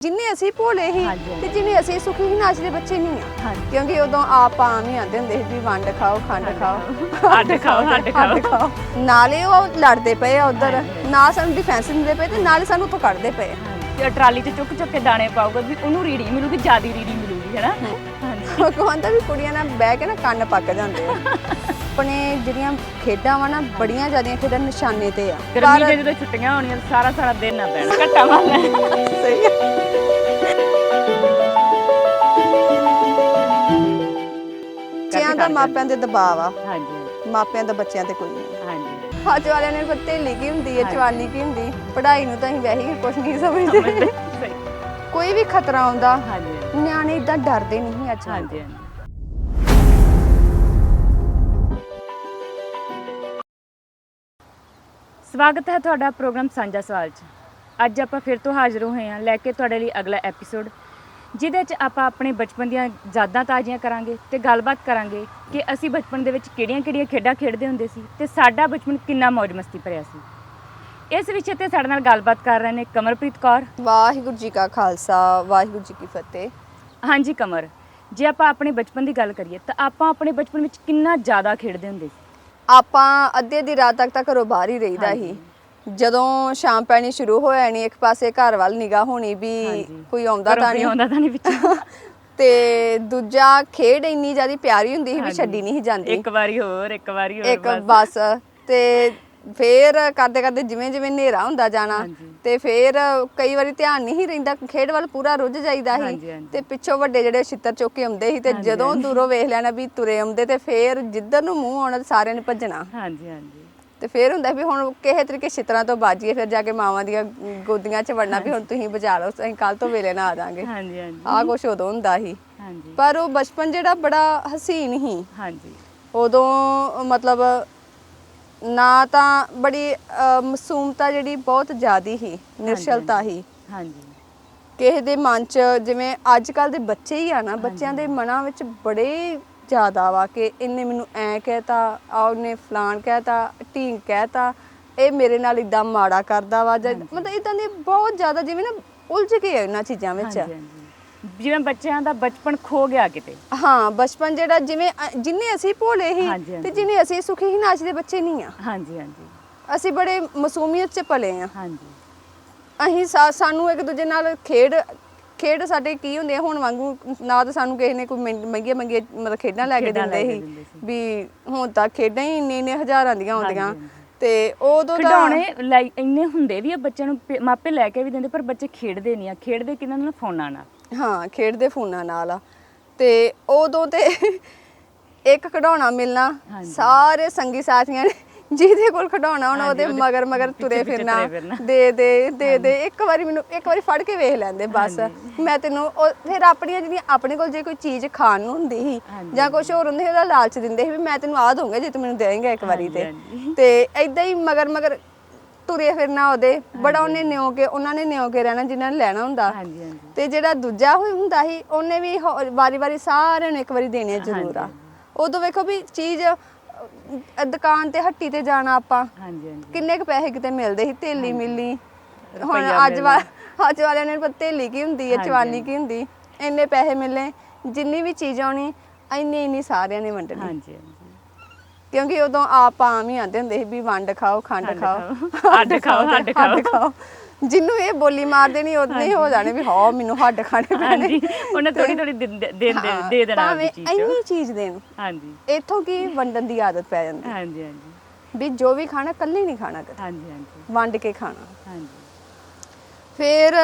जिन्ने असी भोले ही ते जिन्ने असी सुखी ही ना, अज दे बच्चे नहीं आ, क्योंकि उदों आप आम ही आंदे हुंदे भी वंड खाओ खंड खाओ हड्ड खाओ हड्ड खाओ नाले ओह लड़दे पे उधर ना सानू डिफेंस दिंदे पे ते नाले सानू उत्थों कढदे पे ट्राली च चुक चुक के दाने पाऊगा भी उन्होंने रीड़ी मिलूगी, ज्यादा रीड़ी मिलूगी है ना। कहता भी कुड़ियां ना बह के ना कंन पक जांदे अपने ਜਿਹੜੀਆਂ ਖੇਡਾਂ ਵਾ ਨਾ ਬੜੀਆਂ ਜ਼ਿਆਦੀਆਂ ਖੇਡਾਂ ਨਿਸ਼ਾਨੇ ਤੇ ਆ। ਗਰਮੀ ਦੇ ਜਦੋਂ ਛੁੱਟੀਆਂ ਹੋਣੀਆਂ ਸਾਰਾ ਸਾਰਾ ਦਿਨ ਨਾ ਪੈਣਾ ਘੱਟਾ ਮਾਰਨਾ। ਸਹੀ ਹੈ। ਬੱਚਿਆਂ ਦਾ ਮਾਪਿਆਂ ਦੇ ਦਬਾਅ ਆ। ਹਾਂਜੀ ਮਾਪਿਆਂ ਦਾ ਬੱਚਿਆਂ ਤੇ ਕੋਈ ਨਹੀਂ। ਹਾਂਜੀ ਅੱਜ ਵਾਲਿਆਂ ਨੇ ਪਤੇਲੀ ਕੀ ਹੁੰਦੀ ਹੈ, ਜਵਾਨੀ ਕੀ ਹੁੰਦੀ, ਪੜ੍ਹਾਈ ਨੂੰ ਤਾਂ ਅਸੀਂ ਵੈਸੇ ਹੀ ਕੁਝ ਨਹੀਂ ਸਮਝਦੇ। ਕੋਈ ਵੀ ਖਤਰਾ ਆਉਂਦਾ ਨਿਆਣੇ ਇਦਾਂ ਡਰਦੇ ਨਹੀਂ ਅੱਜ। ਹਾਂਜੀ ਸਵਾਗਤ ਹੈ ਤੁਹਾਡਾ ਪ੍ਰੋਗਰਾਮ ਸਾਂਝਾ ਸਵਾਲ 'ਚ। ਅੱਜ ਆਪਾਂ ਫਿਰ ਤੋਂ ਹਾਜ਼ਰ ਹੋਏ ਹਾਂ ਲੈ ਕੇ ਤੁਹਾਡੇ ਲਈ ਅਗਲਾ ਐਪੀਸੋਡ, ਜਿਹਦੇ 'ਚ ਆਪਾਂ ਆਪਣੇ ਬਚਪਨ ਦੀਆਂ ਯਾਦਾਂ ਤਾਜ਼ੀਆਂ ਕਰਾਂਗੇ ਤੇ ਗੱਲਬਾਤ ਕਰਾਂਗੇ ਕਿ ਅਸੀਂ ਬਚਪਨ ਦੇ ਵਿੱਚ ਕਿਹੜੀਆਂ-ਕਿਹੜੀਆਂ ਖੇਡਾਂ ਖੇਡਦੇ ਹੁੰਦੇ ਸੀ ਤੇ ਸਾਡਾ ਬਚਪਨ ਕਿੰਨਾ ਮौज ਮਸਤੀ ਭਰਿਆ ਸੀ। ਇਸ ਵਿਸ਼ੇ ਤੇ ਸਾਡੇ ਨਾਲ ਗੱਲਬਾਤ ਕਰ ਰਹੇ ਨੇ ਕਮਰਪ੍ਰੀਤ ਕੌਰ। ਵਾਹਿਗੁਰੂ ਜੀ ਕਾ ਖਾਲਸਾ, ਵਾਹਿਗੁਰੂ ਜੀ ਕੀ ਫਤਿਹ। ਹਾਂਜੀ ਕਮਰ, ਜੇ ਆਪਾਂ ਆਪਣੇ ਬਚਪਨ ਦੀ ਗੱਲ ਕਰੀਏ ਤਾਂ ਆਪਾਂ ਆਪਣੇ ਬਚਪਨ ਵਿੱਚ ਕਿੰਨਾ ਜ਼ਿਆਦਾ ਖੇਡਦੇ ਹੁੰਦੇ ਸੀ। ਆਪਾਂ ਅੱਧੇ ਦੀ ਰਾਤ ਤੱਕ ਤਾਂ ਘਰੋਂ ਬਾਹਰ ਹੀ ਰਹੀਦਾ ਸੀ। ਜਦੋਂ ਸ਼ਾਮ ਪੈਣੀ ਸ਼ੁਰੂ ਹੋ ਜਾਣੀ, ਇੱਕ ਪਾਸੇ ਘਰ ਵੱਲ ਨਿਗਾਹ ਹੋਣੀ ਵੀ ਕੋਈ ਆਉਂਦਾ ਤਾਂ ਨਹੀਂ ਵਿੱਚ, ਤੇ ਦੂਜਾ ਖੇਡ ਇੰਨੀ ਜ਼ਿਆਦਾ ਪਿਆਰੀ ਹੁੰਦੀ ਸੀ ਵੀ ਛੱਡੀ ਨਹੀਂ ਜਾਂਦੀ। ਇੱਕ ਵਾਰੀ ਹੋਰ ਬਸ। ਤੇ ਫੇਰ ਕਰਦੇ ਕਰਦੇ ਜਿਵੇਂ ਜਿਵੇਂ ਹਨੇਰਾ ਹੁੰਦਾ ਜਾਣਾ ਤੇ ਫੇਰ ਕਈ ਵਾਰੀ ਧਿਆਨ ਨਹੀਂ ਰਹਿੰਦਾ, ਖੇਡ ਵੱਲ ਪੂਰਾ ਰੁੱਝ ਜਾਈਦਾ ਸੀ ਤੇ ਪਿੱਛੋਂ ਵੱਡੇ ਜਿਹੜੇ ਛਿੱਤਰ ਚੁੱਕ ਕੇ ਆਉਂਦੇ ਸੀ ਤੇ ਜਦੋਂ ਦੂਰੋਂ ਵੇਖ ਲੈਣਾ ਵੀ ਤੁਰੇ ਆਉਂਦੇ ਤੇ ਫੇਰ ਜਿੱਧਰ ਨੂੰ ਮੂੰਹ ਆਉਣਾ ਸਾਰਿਆਂ ਨੇ ਭੱਜਣਾ। ਤੇ ਫੇਰ ਹੁੰਦਾ ਵੀ ਹੁਣ ਕਿਸੇ ਤਰੀਕੇ ਛਿੱਤਰਾਂ ਤੋਂ ਬਾਜੀਏ, ਫਿਰ ਜਾ ਕੇ ਮਾਵਾਂ ਦੀਆਂ ਗੋਦੀਆਂ 'ਚ ਵੜਨਾ ਵੀ ਹੁਣ ਤੁਸੀਂ ਬਚਾ ਲਓ, ਅਸੀਂ ਕੱਲ ਤੋਂ ਵੇਲੇ ਨਾ ਆ ਜਾਾਂਗੇ। ਆਹ ਕੁਛ ਉਦੋਂ ਹੁੰਦਾ ਸੀ। ਪਰ ਉਹ ਬਚਪਨ ਜਿਹੜਾ ਬੜਾ ਹਸੀਨ ਸੀ। ਉਦੋਂ ਮਤਲਬ ਨਾ ਤਾਂ ਬੜੀ ਮਾਸੂਮਤਾ ਜਿਹੜੀ ਬਹੁਤ ਜ਼ਿਆਦੀ ਸੀ, ਨਿਰਸ਼ਲਤਾ ਸੀ ਕਿਸੇ ਦੇ ਮਨ 'ਚ। ਜਿਵੇਂ ਅੱਜ ਕੱਲ੍ਹ ਦੇ ਬੱਚੇ ਹੀ ਆ ਨਾ, ਬੱਚਿਆਂ ਦੇ ਮਨਾਂ ਵਿੱਚ ਬੜੇ ਜ਼ਿਆਦਾ ਵਾ ਕਿ ਇਹਨੇ ਮੈਨੂੰ ਐਂ ਕਹਿਤਾ, ਆ ਉਹਨੇ ਫਲਾਣ ਕਹਿਤਾ, ਢੀਂਗ ਕਹਿਤਾ, ਇਹ ਮੇਰੇ ਨਾਲ ਇੱਦਾਂ ਮਾੜਾ ਕਰਦਾ ਵਾ, ਮਤਲਬ ਇੱਦਾਂ ਦੇ ਬਹੁਤ ਜ਼ਿਆਦਾ ਜਿਵੇਂ ਨਾ ਉਲਝ ਕੇ ਆ ਇਹਨਾਂ ਚੀਜ਼ਾਂ ਵਿੱਚ। ਜਿਵੇਂ ਬੱਚਿਆਂ ਦਾ ਬਚਪਨ ਖੋ ਗਿਆ ਕਿਤੇ। ਹਾਂ ਬਚਪਨ ਜਿਹੜਾ ਜਿਵੇਂ ਜਿੰਨੇ ਅਸੀਂ ਭੋਲੇ ਸੀ ਤੇ ਜਿੰਨੇ ਅਸੀਂ ਸੁਖੀ ਸੀ ਨਾ, ਅੱਜ ਦੇ ਬੱਚੇ ਨਹੀਂ ਆ। ਅਸੀਂ ਬੜੇ ਮਾਸੂਮੀਅਤ 'ਚ ਪਲੇ ਆ। ਅਸੀਂ ਸਾਨੂੰ ਇੱਕ ਦੂਜੇ ਨਾਲ ਖੇਡ ਸਾਡੇ ਕੀ ਹੁੰਦੇ ਆ ਹੁਣ ਵਾਂਗੂ ਨਾ, ਤਾਂ ਸਾਨੂੰ ਕਿਸੇ ਨੇ ਕੋਈ ਮਹਿੰਗੀਆਂ ਮਤਲਬ ਖੇਡਾਂ ਲੈ ਕੇ ਦਿੰਦੇ ਸੀ ਵੀ ਹੁਣ ਤਾਂ ਖੇਡਾਂ ਹੀ ਇੰਨੇ ਹਜ਼ਾਰਾਂ ਦੀਆਂ ਆਉਂਦੀਆਂ। ਤੇ ਉਦੋਂ ਖਿਡੌਣੇ ਇੰਨੇ ਹੁੰਦੇ ਵੀ ਆ, ਬੱਚਿਆਂ ਨੂੰ ਮਾਪੇ ਲੈ ਕੇ ਵੀ ਦਿੰਦੇ, ਪਰ ਬੱਚੇ ਖੇਡਦੇ ਨਹੀਂ ਆ। ਖੇਡਦੇ ਕਿਹਨਾਂ ਨਾਲ? ਫੋਨਾਂ ਨਾਲ। ਹਾਂ ਖੇਡਦੇ ਫੋਨਾਂ ਨਾਲ ਆ। ਤੇ ਉਦੋਂ ਤੇ ਇੱਕ ਖਿਡੌਣਾ ਮਿਲਣਾ, ਸਾਰੇ ਸੰਗੀ ਸਾਥੀਆਂ ਨੇ ਜਿਹਦੇ ਕੋਲ ਖਿਡੌਣਾ ਹੋਣਾ ਉਹਦੇ ਮਗਰ ਤੁਰੇ ਫਿਰਨਾ, ਦੇ ਇੱਕ ਵਾਰੀ ਫੜ ਕੇ ਵੇਖ ਲੈਂਦੇ ਬਸ ਮੈਂ ਤੈਨੂੰ। ਫਿਰ ਆਪਣੀਆਂ ਜਿਹੜੀਆਂ ਆਪਣੇ ਕੋਲ ਜੇ ਕੋਈ ਚੀਜ਼ ਖਾਣ ਨੂੰ ਹੁੰਦੀ ਸੀ ਜਾਂ ਕੁਛ ਹੋਰ ਹੁੰਦੇ ਸੀ, ਉਹਦਾ ਲਾਲਚ ਦਿੰਦੇ ਸੀ ਵੀ ਮੈਂ ਤੈਨੂੰ ਆਹ ਦਊਂਗਾ ਜੇ ਤੂੰ ਮੈਨੂੰ ਦੇਵੇਂਗਾ ਇੱਕ ਵਾਰੀ। ਤੇ ਏਦਾਂ ਹੀ ਮਗਰ ਤੁਰੇ ਫਿਰਨਾ ਉਹਦੇ। ਬੜਾ ਉਹਨਾਂ ਨੇ ਨਿਉ ਕੇ ਰਹਿਣਾ ਜਿਹਨਾਂ ਨੇ ਲੈਣਾ ਹੁੰਦਾ। ਤੇ ਜਿਹੜਾ ਦੂਜਾ ਹੁੰਦਾ ਸੀ ਉਹਨੇ ਵੀ ਵਾਰੀ ਸਾਰਿਆਂ ਨੂੰ ਇੱਕ ਵਾਰੀ ਦੇਣੇ ਜ਼ਰੂਰ ਆ। ਉਦੋਂ ਵੇਖੋ ਵੀ ਚੀਜ਼ ਦੁਕਾਨ ਤੇ ਹੱਟੀ ਤੇ ਜਾਣਾ, ਆਪਾਂ ਕਿੰਨੇ ਕੁ ਪੈਸੇ ਕਿਤੇ ਮਿਲਦੇ ਸੀ, ਥੇਲੀ ਮਿਲਣੀ। ਹੁਣ ਅੱਜ ਵਾਲਿਆਂ ਨੇ ਥੇਲੀ ਕੀ ਹੁੰਦੀ ਹੈ, ਜਵਾਨੀ ਕੀ ਹੁੰਦੀ, ਇੰਨੇ ਪੈਸੇ ਮਿਲਣੇ, ਜਿੰਨੀ ਵੀ ਚੀਜ਼ ਆਉਣੀ ਇੰਨੀ ਸਾਰਿਆਂ ਨੇ ਵੰਡਣੀ। ਕਿਉਂਕਿ ਉਦੋਂ ਆਪ ਆਮ ਹੀ ਆਂਦੇ ਹੁੰਦੇ ਸੀ ਵੀ ਵੰਡ ਖਾਓ ਖੰਡ ਖਾਓ ਹੱਡ ਖਾਓ। ਜਿਹਨੂੰ ਇਹ ਬੋਲੀ ਮਾਰ ਦੇਣੀ ਉਹਨੇ ਹੋ ਜਾਣੇ ਵੀ ਹਾਂ ਮੈਨੂੰ ਹੱਡ ਖਾਣੇ ਪੈਣੇ। ਉਹਨੇ ਥੋੜੀ ਦੇ ਦੇਣਾ ਇੰਨੀ ਚੀਜ਼ ਦੇਣ। ਇੱਥੋਂ ਕੀ ਵੰਡਣ ਦੀ ਆਦਤ ਪੈ ਜਾਂਦੀ ਵੀ ਜੋ ਵੀ ਖਾਣਾ ਇਕੱਲੇ ਨਹੀਂ ਖਾਣਾ, ਵੰਡ ਕੇ ਖਾਣਾ। ਫਿਰ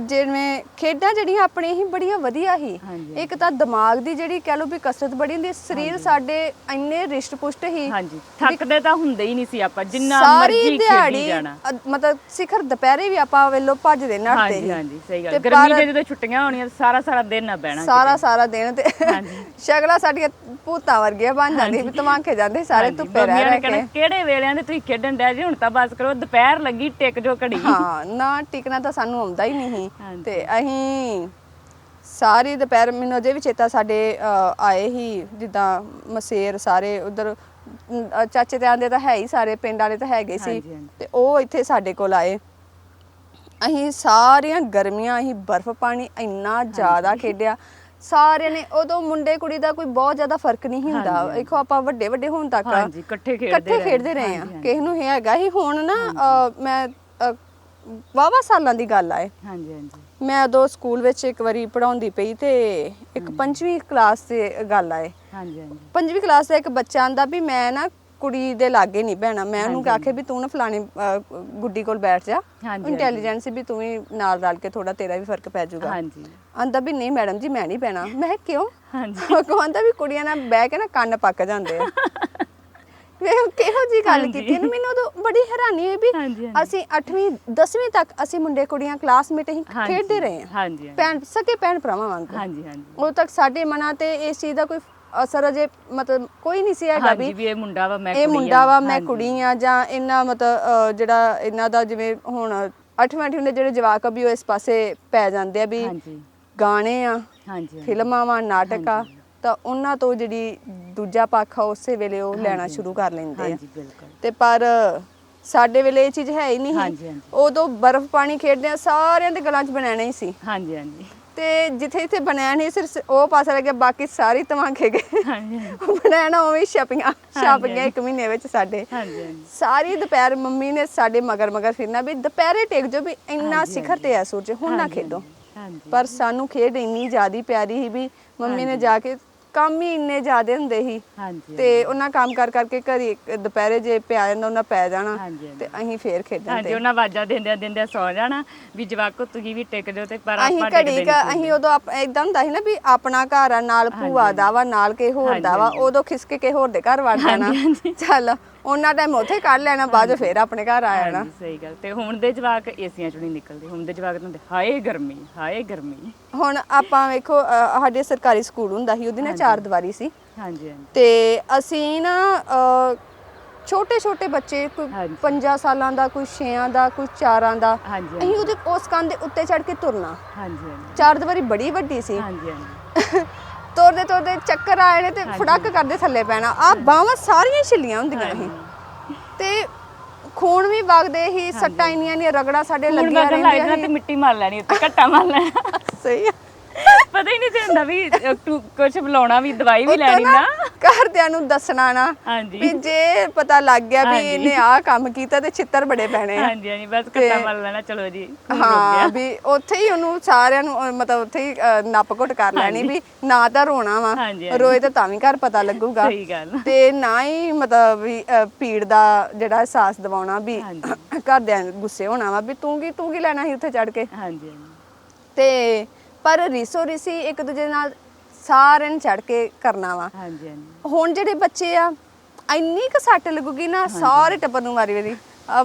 ਜਿਵੇਂ ਖੇਡਾਂ ਜਿਹੜੀਆਂ ਆਪਣੇ ਹੀ ਬੜੀਆਂ ਵਧੀਆ ਸੀ। ਇੱਕ ਤਾਂ ਦਿਮਾਗ ਦੀ ਜਿਹੜੀ ਕਹਿ ਲਓ ਵੀ ਕਸਰਤ ਬੜੀ ਹੁੰਦੀ, ਸਰੀਰ ਸਾਡੇ ਇੰਨੇ ਰਿਸ਼ਟ ਪੁਸ਼ਟ ਸੀ, ਥੱਕਦੇ ਤਾਂ ਹੁੰਦੇ ਹੀ ਨਹੀਂ ਸੀ ਆਪਾਂ, ਜਿੰਨਾ ਮਰਜ਼ੀ ਖੇਡੀ ਜਾਣਾ। ਮਤਲਬ ਸਿਖਰ ਦੁਪਹਿਰੇ ਵੀ ਆਪਾਂ ਵੇਲੋ ਭੱਜਦੇ ਨੱਠਦੇ ਸੀ। ਸਹੀ ਗੱਲ। ਗਰਮੀ ਦੇ ਜਦੋਂ ਛੁੱਟੀਆਂ ਹੋਣੀਆਂ ਸਾਰਾ ਦਿਨ ਨਾ ਬਹਿਣਾ, ਸਾਰਾ ਦਿਨ। ਤੇ ਸ਼ਕਲਾਂ ਸਾਡੀਆਂ ਭੂਤਾਂ ਵਰਗੀਆਂ ਬਣ ਜਾਂਦੀਆਂ ਵੀ ਧਮਾਕੇ ਜਾਂਦੇ ਸਾਰੇ ਧੁੱਪੇ ਰਹਿ ਕੇ। ਕਿਹੜੇ ਵੇਲਿਆਂ ਦੇ ਤੁਸੀਂ ਖੇਡਣ ਡੈ ਜੇ, ਹੁਣ ਤਾਂ ਬਸ ਕਰੋ ਦੁਪਹਿਰ ਲੱਗੀ ਟਿਕ ਜੋ ਘੜੀ। ਹਾਂ ਨਾ ਟਿਕਣਾ ਤਾਂ ਸਾਨੂੰ ਆਉਂਦਾ ਹੀ ਨਹੀਂ। ਤੇ ਅਸੀਂ ਸਾਰੀ ਦੁਪਹਿਰ, ਮੈਨੂੰ ਅਜੇ ਵੀ ਚੇਤਾ, ਸਾਡੇ ਆਏ ਹੀ ਜਿੱਦਾਂ ਮਸੇਰ ਸਾਰੇ ਉਧਰ ਚਾਚੇ ਤੇ ਆਂਦੇ ਤਾਂ ਹੈ ਹੀ, ਸਾਰੇ ਪਿੰਡ ਵਾਲੇ ਤਾਂ ਹੈਗੇ ਸੀ। ਤੇ ਉਹ ਇੱਥੇ ਸਾਡੇ ਕੋਲ ਆਏ ਅਸੀਂ ਸਾਰੀਆਂ ਗਰਮੀਆਂ ਅਸੀਂ ਬਰਫ਼ ਪਾਣੀ ਇੰਨਾ ਜ਼ਿਆਦਾ ਖੇਡਿਆ ਸਾਰਿਆਂ ਨੇ। ਉਦੋਂ ਮੁੰਡੇ ਕੁੜੀ ਦਾ ਕੋਈ ਬਹੁਤ ਜ਼ਿਆਦਾ ਫਰਕ ਨਹੀਂ ਹੁੰਦਾ। ਦੇਖੋ ਆਪਾਂ ਵੱਡੇ ਵੱਡੇ ਹੋਣ ਤੱਕ ਇਕੱਠੇ ਖੇਡਦੇ ਰਹੇ ਆ। ਕਿਸੇ ਨੂੰ ਇਹ ਹੈਗਾ ਹੀ ਹੁਣ ਨਾ ਮੈਂ ਵਾਹਵਾ ਸਾਲਾਂ ਦੀ ਗੱਲ ਆ। ਹਾਂਜੀ ਹਾਂਜੀ ਮੈਂ ਉਦੋਂ ਸਕੂਲ ਵਿੱਚ ਇੱਕ ਵਾਰੀ ਪੜਾਉਂਦੀ ਪਈ ਤੇ ਇੱਕ 5ਵੀਂ ਕਲਾਸ ਦੀ ਗੱਲ ਆ। ਹਾਂਜੀ ਹਾਂਜੀ 5ਵੀਂ ਕਲਾਸ ਦਾ ਇੱਕ ਬੱਚਾ ਆਂਦਾ ਵੀ ਮੈਂ ਨਾ ਕੁੜੀ ਦੇ ਲਾਗੇ ਨਹੀਂ ਬਹਿਣਾ। ਮੈਂ ਉਹਨੂੰ ਆਖਿਆ ਵੀ ਤੂੰ ਨਾ ਫਲਾਣੀ ਗੁੱਡੀ ਕੋਲ ਬੈਠ ਜਾ, ਇੰਟੈਲੀਜੈਂਸ ਵੀ ਤੂੰ ਵੀ ਨਾਲ ਰਲ ਕੇ ਥੋੜਾ ਤੇਰਾ ਵੀ ਫਰਕ ਪੈ ਜਾਊਗਾ। ਆਂਦਾ ਵੀ ਨਹੀਂ ਮੈਡਮ ਜੀ ਮੈਂ ਨਹੀਂ ਬਹਿਣਾ। ਮੈਂ ਕਿਉਂ? ਕਹਿੰਦਾ ਵੀ ਕੁੜੀਆਂ ਨਾਲ ਬਹਿ ਕੇ ਨਾ ਕੰਨ ਪੱਕ ਜਾਂਦੇ ਆ। ਕਿਹੋ ਜੀ ਗੱਲ ਕੀਤੀ। ਮੈਨੂੰ ਉਦੋਂ ਬੜੀ ਹੈਰਾਨੀ ਹੋਈ ਵੀ ਅਸੀਂ 8ਵੀਂ 10ਵੀਂ ਤੱਕ ਅਸੀਂ ਮੁੰਡੇ ਕੁੜੀਆਂ ਕਲਾਸਮੇਟ ਹੀ ਖੇਡਦੇ ਰਹੇ ਹਾਂ, ਭੈਣ ਸਕੇ ਭੈਣ ਭਰਾਵਾਂ ਵਾਂਗ। ਉਦੋਂ ਤੱਕ ਸਾਡੇ ਮਨਾਂ ਤੇ ਇਸ ਚੀਜ਼ ਦਾ ਕੋਈ ਅਸਰ ਅਜੇ ਮਤਲਬ ਕੋਈ ਨਹੀਂ ਸੀ ਹੈਗਾ ਵੀ ਇਹ ਮੁੰਡਾ ਵਾ ਮੈਂ ਕੁੜੀ ਆ ਜਾਂ ਇਹਨਾਂ ਮਤਲਬ ਜਿਹੜਾ ਇਹਨਾਂ ਦਾ ਜਿਵੇਂ ਹੁਣ 8ਵੀਂ ਦੇ ਜਿਹੜੇ ਜਵਾਕ ਵੀ ਉਹ ਇਸ ਪਾਸੇ ਪੈ ਜਾਂਦੇ ਆ ਵੀ ਗਾਣੇ ਆ, ਫਿਲਮਾਂ ਵਾ, ਨਾਟਕ ਆ, ਤਾਂ ਉਹਨਾਂ ਤੋਂ ਜਿਹੜੀ ਦੂਜਾ ਪੱਖ ਆ ਉਸੇ ਵੇਲੇ ਉਹ ਲੈਣਾ ਸ਼ੁਰੂ ਕਰ ਲੈਂਦੇ ਆ। ਤੇ ਪਰ ਸਾਡੇ ਵੇਲੇ ਇਹ ਚੀਜ਼ ਹੈ ਹੀ ਨਹੀਂ। ਉਦੋਂ ਬਰਫ਼ ਪਾਣੀ ਖੇਡਦੇ ਆ ਸਾਰਿਆਂ ਦੇ ਗਲਾਂ 'ਚ ਬਣਾਣਾ ਹੀ ਸੀ। ਤੇ ਜਿੱਥੇ ਜਿੱਥੇ ਬਣਿਆ ਨਹੀਂ ਸਿਰਫ ਉਹ ਪਾਸਾ ਲੱਗਿਆ, ਬਾਕੀ ਸਾਰੀ ਧਮਾਕੇ ਗਏ। ਬਣਾਣਾ ਉਵੇਂ ਛਪ ਗਿਆ 1 ਮਹੀਨੇ ਵਿੱਚ ਸਾਡੇ। ਸਾਰੀ ਦੁਪਹਿਰ ਮੰਮੀ ਨੇ ਸਾਡੇ ਮਗਰ ਫਿਰਨਾ ਵੀ ਦੁਪਹਿਰੇ ਟੇਕ ਜੋ ਵੀ ਇੰਨਾ ਸਿਖਰ ਤੇ ਐ ਸੂਰਜ ਹੁਣ ਨਾ ਖੇਡੋ। ਪਰ ਸਾਨੂੰ ਖੇਡ ਇੰਨੀ ਜ਼ਿਆਦਾ ਪਿਆਰੀ ਸੀ ਵੀ ਮੰਮੀ ਨੇ ਜਾ ਕੇ ਕੰਮ ਹੀ ਇੰਨੇ ਜ਼ਿਆਦੇ ਹੁੰਦੇ ਸੀ ਤੇ ਉਹਨਾਂ ਕੰਮ ਕਰਕੇ ਘਰੀ ਦੁਪਹਿਰੇ ਜੇ ਪਿਆ ਜਾਂਦਾ ਉਹਨਾਂ ਪੈ ਜਾਣਾ ਤੇ ਅਸੀਂ ਫੇਰ ਖੇਡਣ ਤੇ ਉਹਨਾਂ ਆਵਾਜ਼ਾਂ ਦਿੰਦੇ ਸੌ ਜਾਣਾ ਵੀ ਜਵਾਕੋ ਤੁਸੀਂ ਵੀ ਟਿਕ ਜਾਓ ਤੇ ਪਰ ਆਪਾਂ ਟਿਕਦੇ ਨਹੀਂ। ਅਸੀਂ ਉਦੋਂ ਇਦਾਂ ਹੁੰਦਾ ਸੀ ਨਾ ਵੀ ਆਪਣਾ ਘਰ ਆ, ਨਾਲ ਭੂਆ ਦਾ ਵਾ, ਨਾਲ ਕਿਸੇ ਹੋਰ ਦਾ ਵਾ, ਉਦੋਂ ਖਿਸਕ ਕੇ ਹੋਰ ਦੇ ਘਰ ਵੜ ਜਾਣਾ। ਚੱਲ ਉਹਨਾਂ ਟਾਈਮ ਉੱਥੇ ਕੱਢ ਲੈਣਾ, ਬਾਅਦ ਫੇਰ ਆਪਣੇ ਘਰ ਆ ਜਾਣਾ। ਸਹੀ ਗੱਲ। ਤੇ ਹੁਣ ਦੇ ਜਵਾਕ ਏਸੀਆਂ ਚੋਂ ਨਹੀਂ ਨਿਕਲਦੇ। ਹੁਣ ਦੇ ਜਵਾਕ ਹੁੰਦੇ ਹਾਏ ਗਰਮੀ ਹਾਏ ਗਰਮੀ। ਹੁਣ ਆਪਾਂ ਵੇਖੋ ਸਾਡੇ ਸਰਕਾਰੀ ਸਕੂਲ ਹੁੰਦਾ ਸੀ, ਉਹਦੀ ਨਾ 4 ਦੀਵਾਰੀ ਸੀ। ਤੇ ਅਸੀਂ ਨਾ ਛੋਟੇ ਛੋਟੇ ਬੱਚੇ, ਕੋਈ 5 ਸਾਲਾਂ ਦਾ, ਕੋਈ 6 ਦਾ, ਕੋਈ 4 ਦਾ, ਅਸੀਂ ਉਹਦੇ ਉਸ ਕੰਧ ਦੇ ਉੱਤੇ ਚੜ ਕੇ ਤੁਰਨਾ। 4 ਦੀਵਾਰੀ ਬੜੀ ਵੱਡੀ ਸੀ। ਤੁਰਦੇ ਚੱਕਰ ਆਏ ਨੇ ਤੇ ਫੜਕ ਕਰਦੇ ਥੱਲੇ ਪੈਣਾ। ਆ ਬਾਹਾਂ ਸਾਰੀਆਂ ਛਿੱਲੀਆਂ ਹੁੰਦੀਆਂ ਸੀ ਤੇ ਖੂਨ ਵੀ ਵਗਦੇ ਸੀ, ਸੱਟਾਂ ਇੰਨੀਆਂ ਰਗੜਾ ਸਾਡੇ ਲੱਗੀਆਂ ਰਹਿੰਦੀਆਂ ਸੀ। ਮਿੱਟੀ ਮਾਰ ਲੈਣੀ ਉੱਤੇ, ਘੱਟਾ ਮਾਰ ਲੈਣਾ। ਸਹੀ ਆ। ਪਤਾ ਹੀ ਨਹੀਂ ਚੱਲਦਾ ਵੀ ਕੁਝ ਬੁਲਾਉਣਾ ਵੀ, ਦਵਾਈ ਵੀ ਲੈਣੀ ਨਾ, ਘਰਦਿਆਂ ਨੂੰ ਦੱਸਣਾ ਨਾ ਵੀ ਜੇ ਪਤਾ ਲੱਗ ਗਿਆ ਵੀ ਇਹਨੇ ਆਹ ਕੰਮ ਕੀਤਾ ਤੇ ਛਿੱਤਰ ਬੜੇ ਪੈਣੇ ਆ। ਬਸ ਘੱਟਾ ਮਾਰ ਲੈਣਾ, ਚਲੋ ਜੀ। ਹਾਂ ਵੀ ਉੱਥੇ ਹੀ ਉਹਨੂੰ ਸਾਰਿਆਂ ਨੂੰ ਮਤਲਬ ਉੱਥੇ ਹੀ ਨੱਪ ਘੁੱਟ ਕਰ ਲੈਣੀ ਵੀ ਨਾ ਤਾਂ ਰੋਣਾ ਵਾ, ਰੋਏ ਤਾਂ ਵੀ ਘਰ ਪਤਾ ਲੱਗੂਗਾ। ਤੇ ਨਾ ਹੀ ਮਤਲਬ ਵੀ ਪੀੜ ਦਾ ਜਿਹੜਾ ਅਹਿਸਾਸ ਦਿਵਾਉਣਾ ਵੀ ਘਰਦਿਆਂ ਗੁੱਸੇ ਹੋਣਾ ਵਾ ਵੀ ਤੂੰ ਕੀ ਲੈਣਾ ਸੀ ਉੱਥੇ ਚੜ ਕੇ। ਤੇ ਪਰ ਰੀਸੋ ਰੀਸੀ ਇੱਕ ਦੂਜੇ ਨਾਲ ਸਾਰਿਆਂ ਨੇ ਚੜ ਕੇ ਕਰਨਾ ਵਾ। ਹੁਣ ਜਿਹੜੇ ਬੱਚੇ ਆ ਇੰਨੀ ਕੁ ਸੱਟ ਲੱਗੂਗੀ ਨਾ ਸਾਰੇ ਟੱਬਰ ਨੂੰ ਵਾਰੀ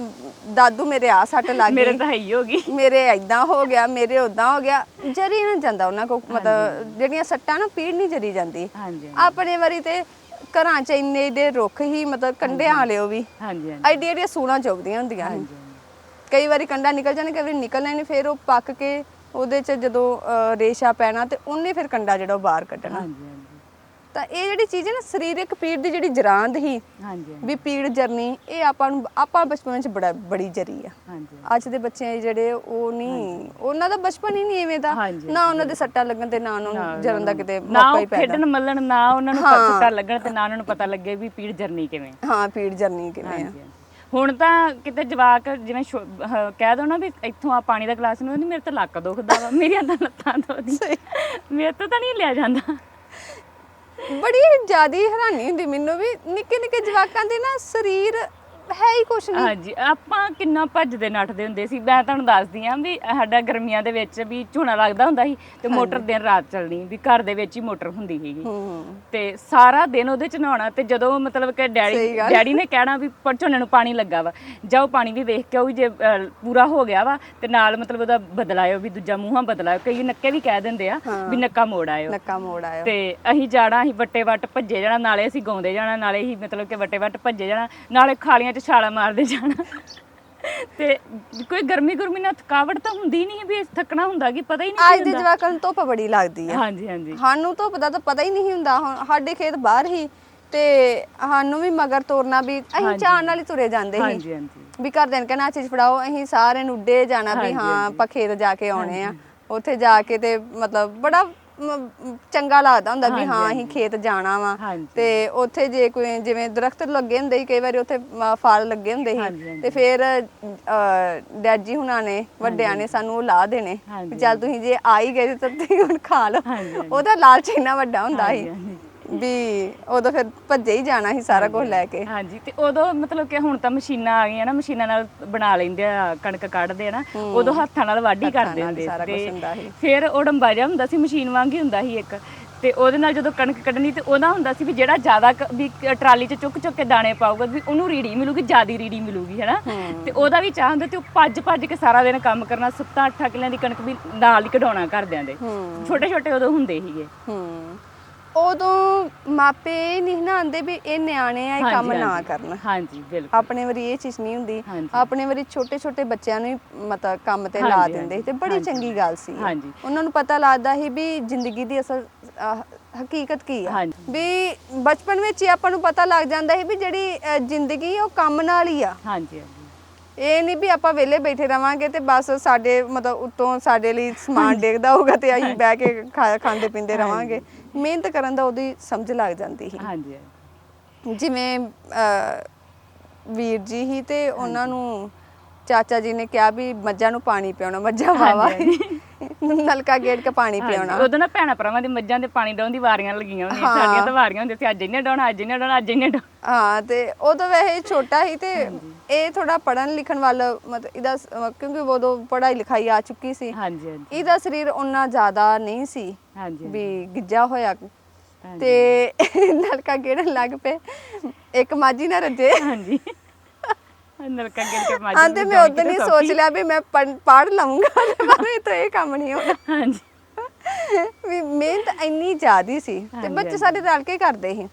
ਦਾਦੂ ਮੇਰੇ ਆ ਸੱਟ ਲੱਗ ਗਈ, ਮੇਰੇ ਤਾਂ ਹੈ ਹੀ ਹੋ ਗਈ, ਮੇਰੇ ਏਦਾਂ ਹੋ ਗਿਆ, ਮੇਰੇ ਉਦਾਂ ਹੋ ਗਿਆ। ਜਰੀ ਨਾ ਜਾਂਦਾ ਉਹਨਾਂ ਕੋ, ਮਤਲਬ ਜਿਹੜੀਆਂ ਸੱਟਾਂ ਨਾ ਪੀੜ ਨਹੀਂ ਜਰੀ ਜਾਂਦੀ। ਆਪਣੇ ਵਾਰੀ ਤੇ ਘਰਾਂ 'ਚ ਇੰਨੇ ਦੇ ਰੁੱਖ ਹੀ ਮਤਲਬ ਕੰਢਿਆਂ ਵਾਲੇ ਉਹ ਵੀ ਐਡੀਆਂ ਸੂਲਾਂ ਚੁੱਕਦੀਆਂ ਹੁੰਦੀਆਂ ਸੀ। ਕਈ ਵਾਰੀ ਕੰਡਾ ਨਿਕਲ ਜਾਣੇ, ਕਈ ਵਾਰੀ ਨਿਕਲਣਾ ਨਹੀਂ, ਫਿਰ ਉਹ ਪੱਕ ਕੇ ਉਹਦੇ 'ਚ ਜਦੋਂ ਰੇਸ਼ਾ ਪੈਣਾ ਤੇ ਉਹਨੇ ਫਿਰ ਕੰਡਾ ਜਿਹੜਾ ਉਹ ਬਾਹਰ ਕੱਢਣਾ। ਤਾਂ ਇਹ ਜਿਹੜੀ ਚੀਜ਼ ਹੈ ਨਾ ਸਰੀਰਕ ਪੀੜ ਦੀ ਜਿਹੜੀ ਜਰਾਂਦ ਹੀ ਵੀ ਪੀੜ ਜਰਨੀ, ਇਹ ਆਪਾਂ ਬਚਪਨ 'ਚ ਬੜੀ ਜਰੀ ਆ। ਅੱਜ ਦੇ ਬੱਚੇ ਜਿਹੜੇ ਉਹ ਨਹੀਂ, ਉਹਨਾਂ ਦਾ ਬਚਪਨ ਹੀ ਨਹੀਂ ਐਵੇਂ ਦਾ, ਨਾ ਉਹਨਾਂ ਦੇ ਸੱਟਾਂ ਲੱਗਣ ਤੇ ਨਾ ਉਹਨਾਂ ਨੂੰ ਜਰਨ ਦਾ ਕਿਤੇ ਮੌਕਾ ਹੀ ਪੈਦਾ, ਖੇਡਣ ਮੱਲਣ ਨਾ ਉਹਨਾਂ ਨੂੰ ਸੱਟਾਂ ਲੱਗਣ ਤੇ ਨਾ ਉਹਨਾਂ ਨੂੰ ਪਤਾ ਲੱਗੇ ਵੀ ਪੀੜ ਜਰਨੀ ਕਿਵੇਂ। ਹਾਂ ਪੀੜ ਜਰਨੀ ਕਿਵੇਂ ਆ। ਹੁਣ ਤਾਂ ਕਿਤੇ ਜਵਾਕ ਜਿਵੇਂ ਕਹਿ ਦੋ ਨਾ ਵੀ ਇੱਥੋਂ ਆ ਪਾਣੀ ਦਾ ਗਲਾਸ ਨੂੰ, ਮੇਰੇ ਤਾਂ ਲੱਕ ਦੁਖਦਾ ਵਾ, ਮੇਰੀਆਂ ਤਾਂ ਲੱਤਾਂ ਦੁਖਦੀਆਂ, ਮੇਰੇ ਤੋਂ ਤਾਂ ਨਹੀਂ ਲਿਆ ਜਾਂਦਾ। ਬੜੀ ਜ਼ਿਆਦੀ ਹੈਰਾਨੀ ਹੁੰਦੀ ਮੈਨੂੰ ਵੀ, ਨਿੱਕੇ ਨਿੱਕੇ ਜਵਾਕਾਂ ਦੇ ਨਾ ਸਰੀਰ ਹੈ ਹੀ ਕੁਛ ਨਹੀਂ। ਆਪਾਂ ਕਿੰਨਾ ਭੱਜਦੇ ਨੱਠਦੇ ਹੁੰਦੇ ਸੀ। ਮੈਂ ਤੁਹਾਨੂੰ ਦੱਸਦੀ ਆ ਵੀ ਸਾਡਾ ਗਰਮੀਆਂ ਦੇ ਵਿੱਚ ਵੀ ਝੋਨਾ ਲੱਗਦਾ ਹੁੰਦਾ ਸੀ ਤੇ ਮੋਟਰ ਦਿਨ ਰਾਤ ਚੱਲਣੀ, ਵੀ ਘਰ ਦੇ ਵਿੱਚ ਹੀ ਮੋਟਰ ਹੁੰਦੀ ਸੀਗੀ ਤੇ ਸਾਰਾ ਦਿਨ ਉਹਦੇ ਚ ਨਹਾਉਣਾ। ਤੇ ਜਦੋਂ ਮਤਲਬ ਕਿ ਡੈਡੀ ਨੇ ਕਹਿਣਾ ਵੀ ਝੋਨੇ ਨੂੰ ਪਾਣੀ ਲੱਗਾ ਵਾ, ਜਾਓ ਪਾਣੀ ਵੀ ਵੇਖ ਕੇ ਆਓ, ਜੇ ਪੂਰਾ ਹੋ ਗਿਆ ਵਾ ਤੇ ਨਾਲ ਮਤਲਬ ਉਹਦਾ ਬਦਲਾਇਓ, ਵੀ ਦੂਜਾ ਮੂੰਹਾਂ ਬਦਲਾਇਓ। ਕਈ ਨੱਕੇ ਵੀ ਕਹਿ ਦਿੰਦੇ ਆ ਵੀ ਨੱਕਾ ਮੋੜ ਆਇਓ, ਤੇ ਅਸੀਂ ਜਾਣਾ, ਅਸੀਂ ਵੱਟੇ ਵੱਟ ਭੱਜੇ ਜਾਣਾ, ਨਾਲੇ ਅਸੀਂ ਗਾਉਂਦੇ ਜਾਣਾ, ਨਾਲੇ ਅਸੀਂ ਮਤਲਬ ਕਿ ਵੱਟੇ ਵੱਟ ਭੱਜੇ ਜਾਣਾ, ਨਾਲੇ ਖਾਲੀਆਂ 'ਚ ਛਾਲਾ ਮਾਰਦੇ ਜਾਣਾ। ਤੇ ਕੋਈ ਗਰਮੀ ਨਾਲ ਥਕਾਵਟ ਤਾਂ ਹੁੰਦੀ ਨਹੀਂ ਵੀ ਥੱਕਣਾ ਹੁੰਦਾ, ਕਿ ਪਤਾ ਹੀ ਨਹੀਂ। ਅੱਜ ਦੇ ਜਵਾਕਾਂ ਨੂੰ ਧੁੱਪ ਬੜੀ ਲੱਗਦੀ ਹੈ। ਸਾਨੂੰ ਧੁੱਪ ਦਾ ਤਾਂ ਪਤਾ ਹੀ ਨਹੀਂ ਹੁੰਦਾ। ਸਾਡੇ ਖੇਤ ਬਾਹਰ ਹੀ ਤੇ ਸਾਨੂੰ ਵੀ ਮਗਰ ਤੋਰਨਾ ਵੀ ਅਸੀਂ ਚਾਹ ਨਾਲ ਹੀ ਤੁਰੇ ਜਾਂਦੇ ਸੀ ਵੀ ਘਰਦਿਆਂ ਨੇ ਕਹਿਣਾ ਆਹ ਚੀਜ਼ ਫੜਾਓ, ਅਸੀਂ ਸਾਰਿਆਂ ਨੂੰ ਉੱਡੇ ਜਾਣਾ ਵੀ ਹਾਂ ਆਪਾਂ ਖੇਤ ਜਾ ਕੇ ਆਉਣੇ ਆ। ਉੱਥੇ ਜਾ ਕੇ ਤੇ ਮਤਲਬ ਬੜਾ ਚੰਗਾ ਲੱਗਦਾ ਹੁੰਦਾ ਵੀ ਹਾਂ ਅਸੀਂ ਖੇਤ ਜਾਣਾ ਵਾ। ਤੇ ਉੱਥੇ ਜੇ ਕੋਈ ਜਿਵੇਂ ਦਰਖਤ ਲੱਗੇ ਹੁੰਦੇ ਸੀ, ਕਈ ਵਾਰੀ ਉੱਥੇ ਫਲ ਲੱਗੇ ਹੁੰਦੇ ਸੀ, ਤੇ ਫਿਰ ਡੈਡ ਜੀ ਹੁਣਾਂ ਨੇ ਵੱਡਿਆਂ ਨੇ ਸਾਨੂੰ ਉਹ ਲਾ ਦੇਣੇ ਵੀ ਚੱਲ ਤੁਸੀਂ ਜੇ ਆ ਹੀ ਗਏ ਤਾਂ ਤੁਸੀਂ ਹੁਣ ਖਾ ਲਓ। ਉਹਦਾ ਲਾਲਚ ਇੰਨਾ ਵੱਡਾ ਹੁੰਦਾ ਸੀ ਵੀ ਉਦੋਂ ਫਿਰ ਭੱਜੇ ਹੀ ਜਾਣਾ ਸੀ ਸਾਰਾ ਕੁਝ ਲੈ ਕੇ। ਹਾਂਜੀ, ਤੇ ਉਦੋਂ ਮਤਲਬ ਕਿ ਹੁਣ ਤਾਂ ਮਸ਼ੀਨਾਂ ਆ ਗਈਆਂ ਨਾ, ਮਸ਼ੀਨਾਂ ਨਾਲ ਬਣਾ ਲੈਂਦੇ ਆ, ਕਣਕ ਕੱਢਦੇ ਆ ਨਾ, ਉਦੋਂ ਹੱਥਾਂ ਨਾਲ ਵਾਢੀ ਕਰਦੇ ਹੁੰਦੇ ਸੀ। ਫਿਰ ਉਹ ਡੰਬਾ ਜਿਹਾ ਹੁੰਦਾ ਸੀ, ਮਸ਼ੀਨ ਵਾਂਗ ਹੀ ਹੁੰਦਾ ਸੀ ਇੱਕ, ਤੇ ਉਹਦੇ ਨਾਲ ਜਦੋਂ ਕਣਕ ਕੱਢਣੀ ਤੇ ਉਹਦਾ ਹੁੰਦਾ ਸੀ ਵੀ ਜਿਹੜਾ ਜ਼ਿਆਦਾ ਵੀ ਟਰਾਲੀ 'ਚ ਚੁੱਕ ਚੁੱਕ ਕੇ ਦਾਣੇ ਪਾਊਗਾ ਵੀ ਉਹਨੂੰ ਰੀੜੀ ਮਿਲੂਗੀ, ਜ਼ਿਆਦੀ ਰੀੜੀ ਮਿਲੂਗੀ, ਹਨਾ। ਤੇ ਉਹਦਾ ਵੀ ਚਾਹ ਹੁੰਦਾ ਤੇ ਉਹ ਭੱਜ ਕੇ ਸਾਰਾ ਦਿਨ ਕੰਮ ਕਰਨਾ, 7-8 ਕਿੱਲਿਆਂ ਦੀ ਕਣਕ ਵੀ ਨਾਲ ਹੀ ਕਢਾਉਣਾ ਘਰਦਿਆਂ ਦੇ। ਛੋਟੇ ਛੋਟੇ ਉਦੋਂ ਹੁੰਦੇ ਸੀਗੇ। ਉਦੋਂ ਮਾਪੇ ਨਹੀਂ ਨਾ ਆਂਦੇ ਵੀ ਇਹ ਨਿਆਣੇ ਆ, ਇਹ ਕੰਮ ਨਾ ਕਰਨ। ਹਾਂਜੀ, ਬਿਲਕੁਲ। ਆਪਣੇ ਵਾਰੀ ਇਹ ਚੀਜ਼ ਨਹੀਂ ਹੁੰਦੀ, ਆਪਣੇ ਵਾਰੀ ਛੋਟੇ ਛੋਟੇ ਬੱਚਿਆਂ ਨੂੰ ਹੀ ਮਤਲਬ ਕੰਮ ਤੇ ਲਾ ਦਿੰਦੇ ਸੀ, ਤੇ ਬੜੀ ਚੰਗੀ ਗੱਲ ਸੀ। ਉਹਨਾਂ ਨੂੰ ਪਤਾ ਲੱਗਦਾ ਸੀ ਵੀ ਜ਼ਿੰਦਗੀ ਦੀ ਅਸਲ ਹਕੀਕਤ ਕੀ ਆ, ਵੀ ਬਚਪਨ ਵਿੱਚ ਹੀ ਆਪਾਂ ਨੂੰ ਪਤਾ ਲੱਗ ਜਾਂਦਾ ਸੀ ਵੀ ਜਿਹੜੀ ਜ਼ਿੰਦਗੀ ਉਹ ਕੰਮ ਨਾਲ ਹੀ ਆ। ਇਹ ਨਹੀਂ ਵੀ ਆਪਾਂ ਵਿਹਲੇ ਬੈਠੇ ਰਵਾਂਗੇ ਤੇ ਬਸ ਸਾਡੇ ਮਤਲਬ ਉੱਤੋਂ ਸਾਡੇ ਲਈ ਸਮਾਨ ਡੇਗਦਾ ਹੋਊਗਾ ਤੇ ਅਸੀਂ ਬਹਿ ਕੇ ਖਾਂਦੇ ਪੀਂਦੇ ਰਵਾਂਗੇ। ਮਿਹਨਤ ਕਰਨ ਦਾ ਉਹਦੀ ਸਮਝ ਲੱਗ ਜਾਂਦੀ ਸੀ। ਜਿਵੇਂ ਵੀਰ ਜੀ ਹੀ ਤੇ ਉਹਨਾਂ ਨੂੰ ਚਾਚਾ ਜੀ ਨੇ ਕਿਹਾ ਵੀ ਮੱਝਾਂ ਨੂੰ ਪਾਣੀ ਪਿਆਉਣਾ, ਮੱਝਾਂ ਵਾਵਾ ਨਲਕਾ ਗੇੜ ਕੇ ਪਾਣੀ ਪਿਆਉਣਾ। ਉਦੋਂ ਨਾ ਭੈਣਾਂ ਭਰਾਵਾਂ ਦੇ ਮੱਝਾਂ ਦੇ ਪਾਣੀ ਡਾਉਣ ਦੀ ਵਾਰੀਆਂ ਲੱਗੀਆਂ ਹੁੰਦੀਆਂ, ਸਾਡੀਆਂ ਤਾਂ ਵਾਰੀਆਂ ਹੁੰਦੀਆਂ ਸੀ, ਅੱਜ ਇਹਨੇ ਡਾਉਣਾ, ਅੱਜ ਇਹਨੇ ਡਾਉਣਾ, ਅੱਜ ਇਹਨੇ ਡਾਉਣਾ। ਹਾਂ, ਤੇ ਉਦੋਂ ਵੈਸੇ ਛੋਟਾ ਸੀ ਤੇ ਇਹ ਥੋੜਾ ਪੜ੍ਹਨ ਲਿਖਣ ਵੱਲ ਮਤਲਬ ਇਹਦਾ, ਕਿਉਂਕਿ ਉਦੋਂ ਪੜ੍ਹਾਈ ਲਿਖਾਈ ਆ ਚੁੱਕੀ ਸੀ, ਇਹਦਾ ਸਰੀਰ ਓਨਾ ਜ਼ਿਆਦਾ ਨਹੀਂ ਸੀ ਵੀ ਗਿੱਜਾ ਹੋਇਆ, ਤੇ ਨਲਕਾ ਗੇੜਨ ਲੱਗ ਪਏ। ਇੱਕ ਮਾਝੀ ਨਾ ਰੱਜੇ ਨਲਕਾ ਗੇੜ ਕੇ ਮਾਝੀ ਆਂਦੇ ਮੈਂ ਉਦੋਂ ਹੀ ਸੋਚ ਲਿਆ ਵੀ ਮੈਂ ਪੜ੍ਹ ਲਵਾਂਗਾ, ਪਰ ਇਹ ਤਾਂ ਇਹ ਕੰਮ ਨਹੀਂ ਹੋਣਾ। ਵੀ ਮਿਹਨਤ ਇੰਨੀ ਜ਼ਿਆਦੀ ਸੀ ਤੇ ਬੱਚੇ ਸਾਡੇ ਰਲ ਕੇ ਕਰਦੇ ਸੀ।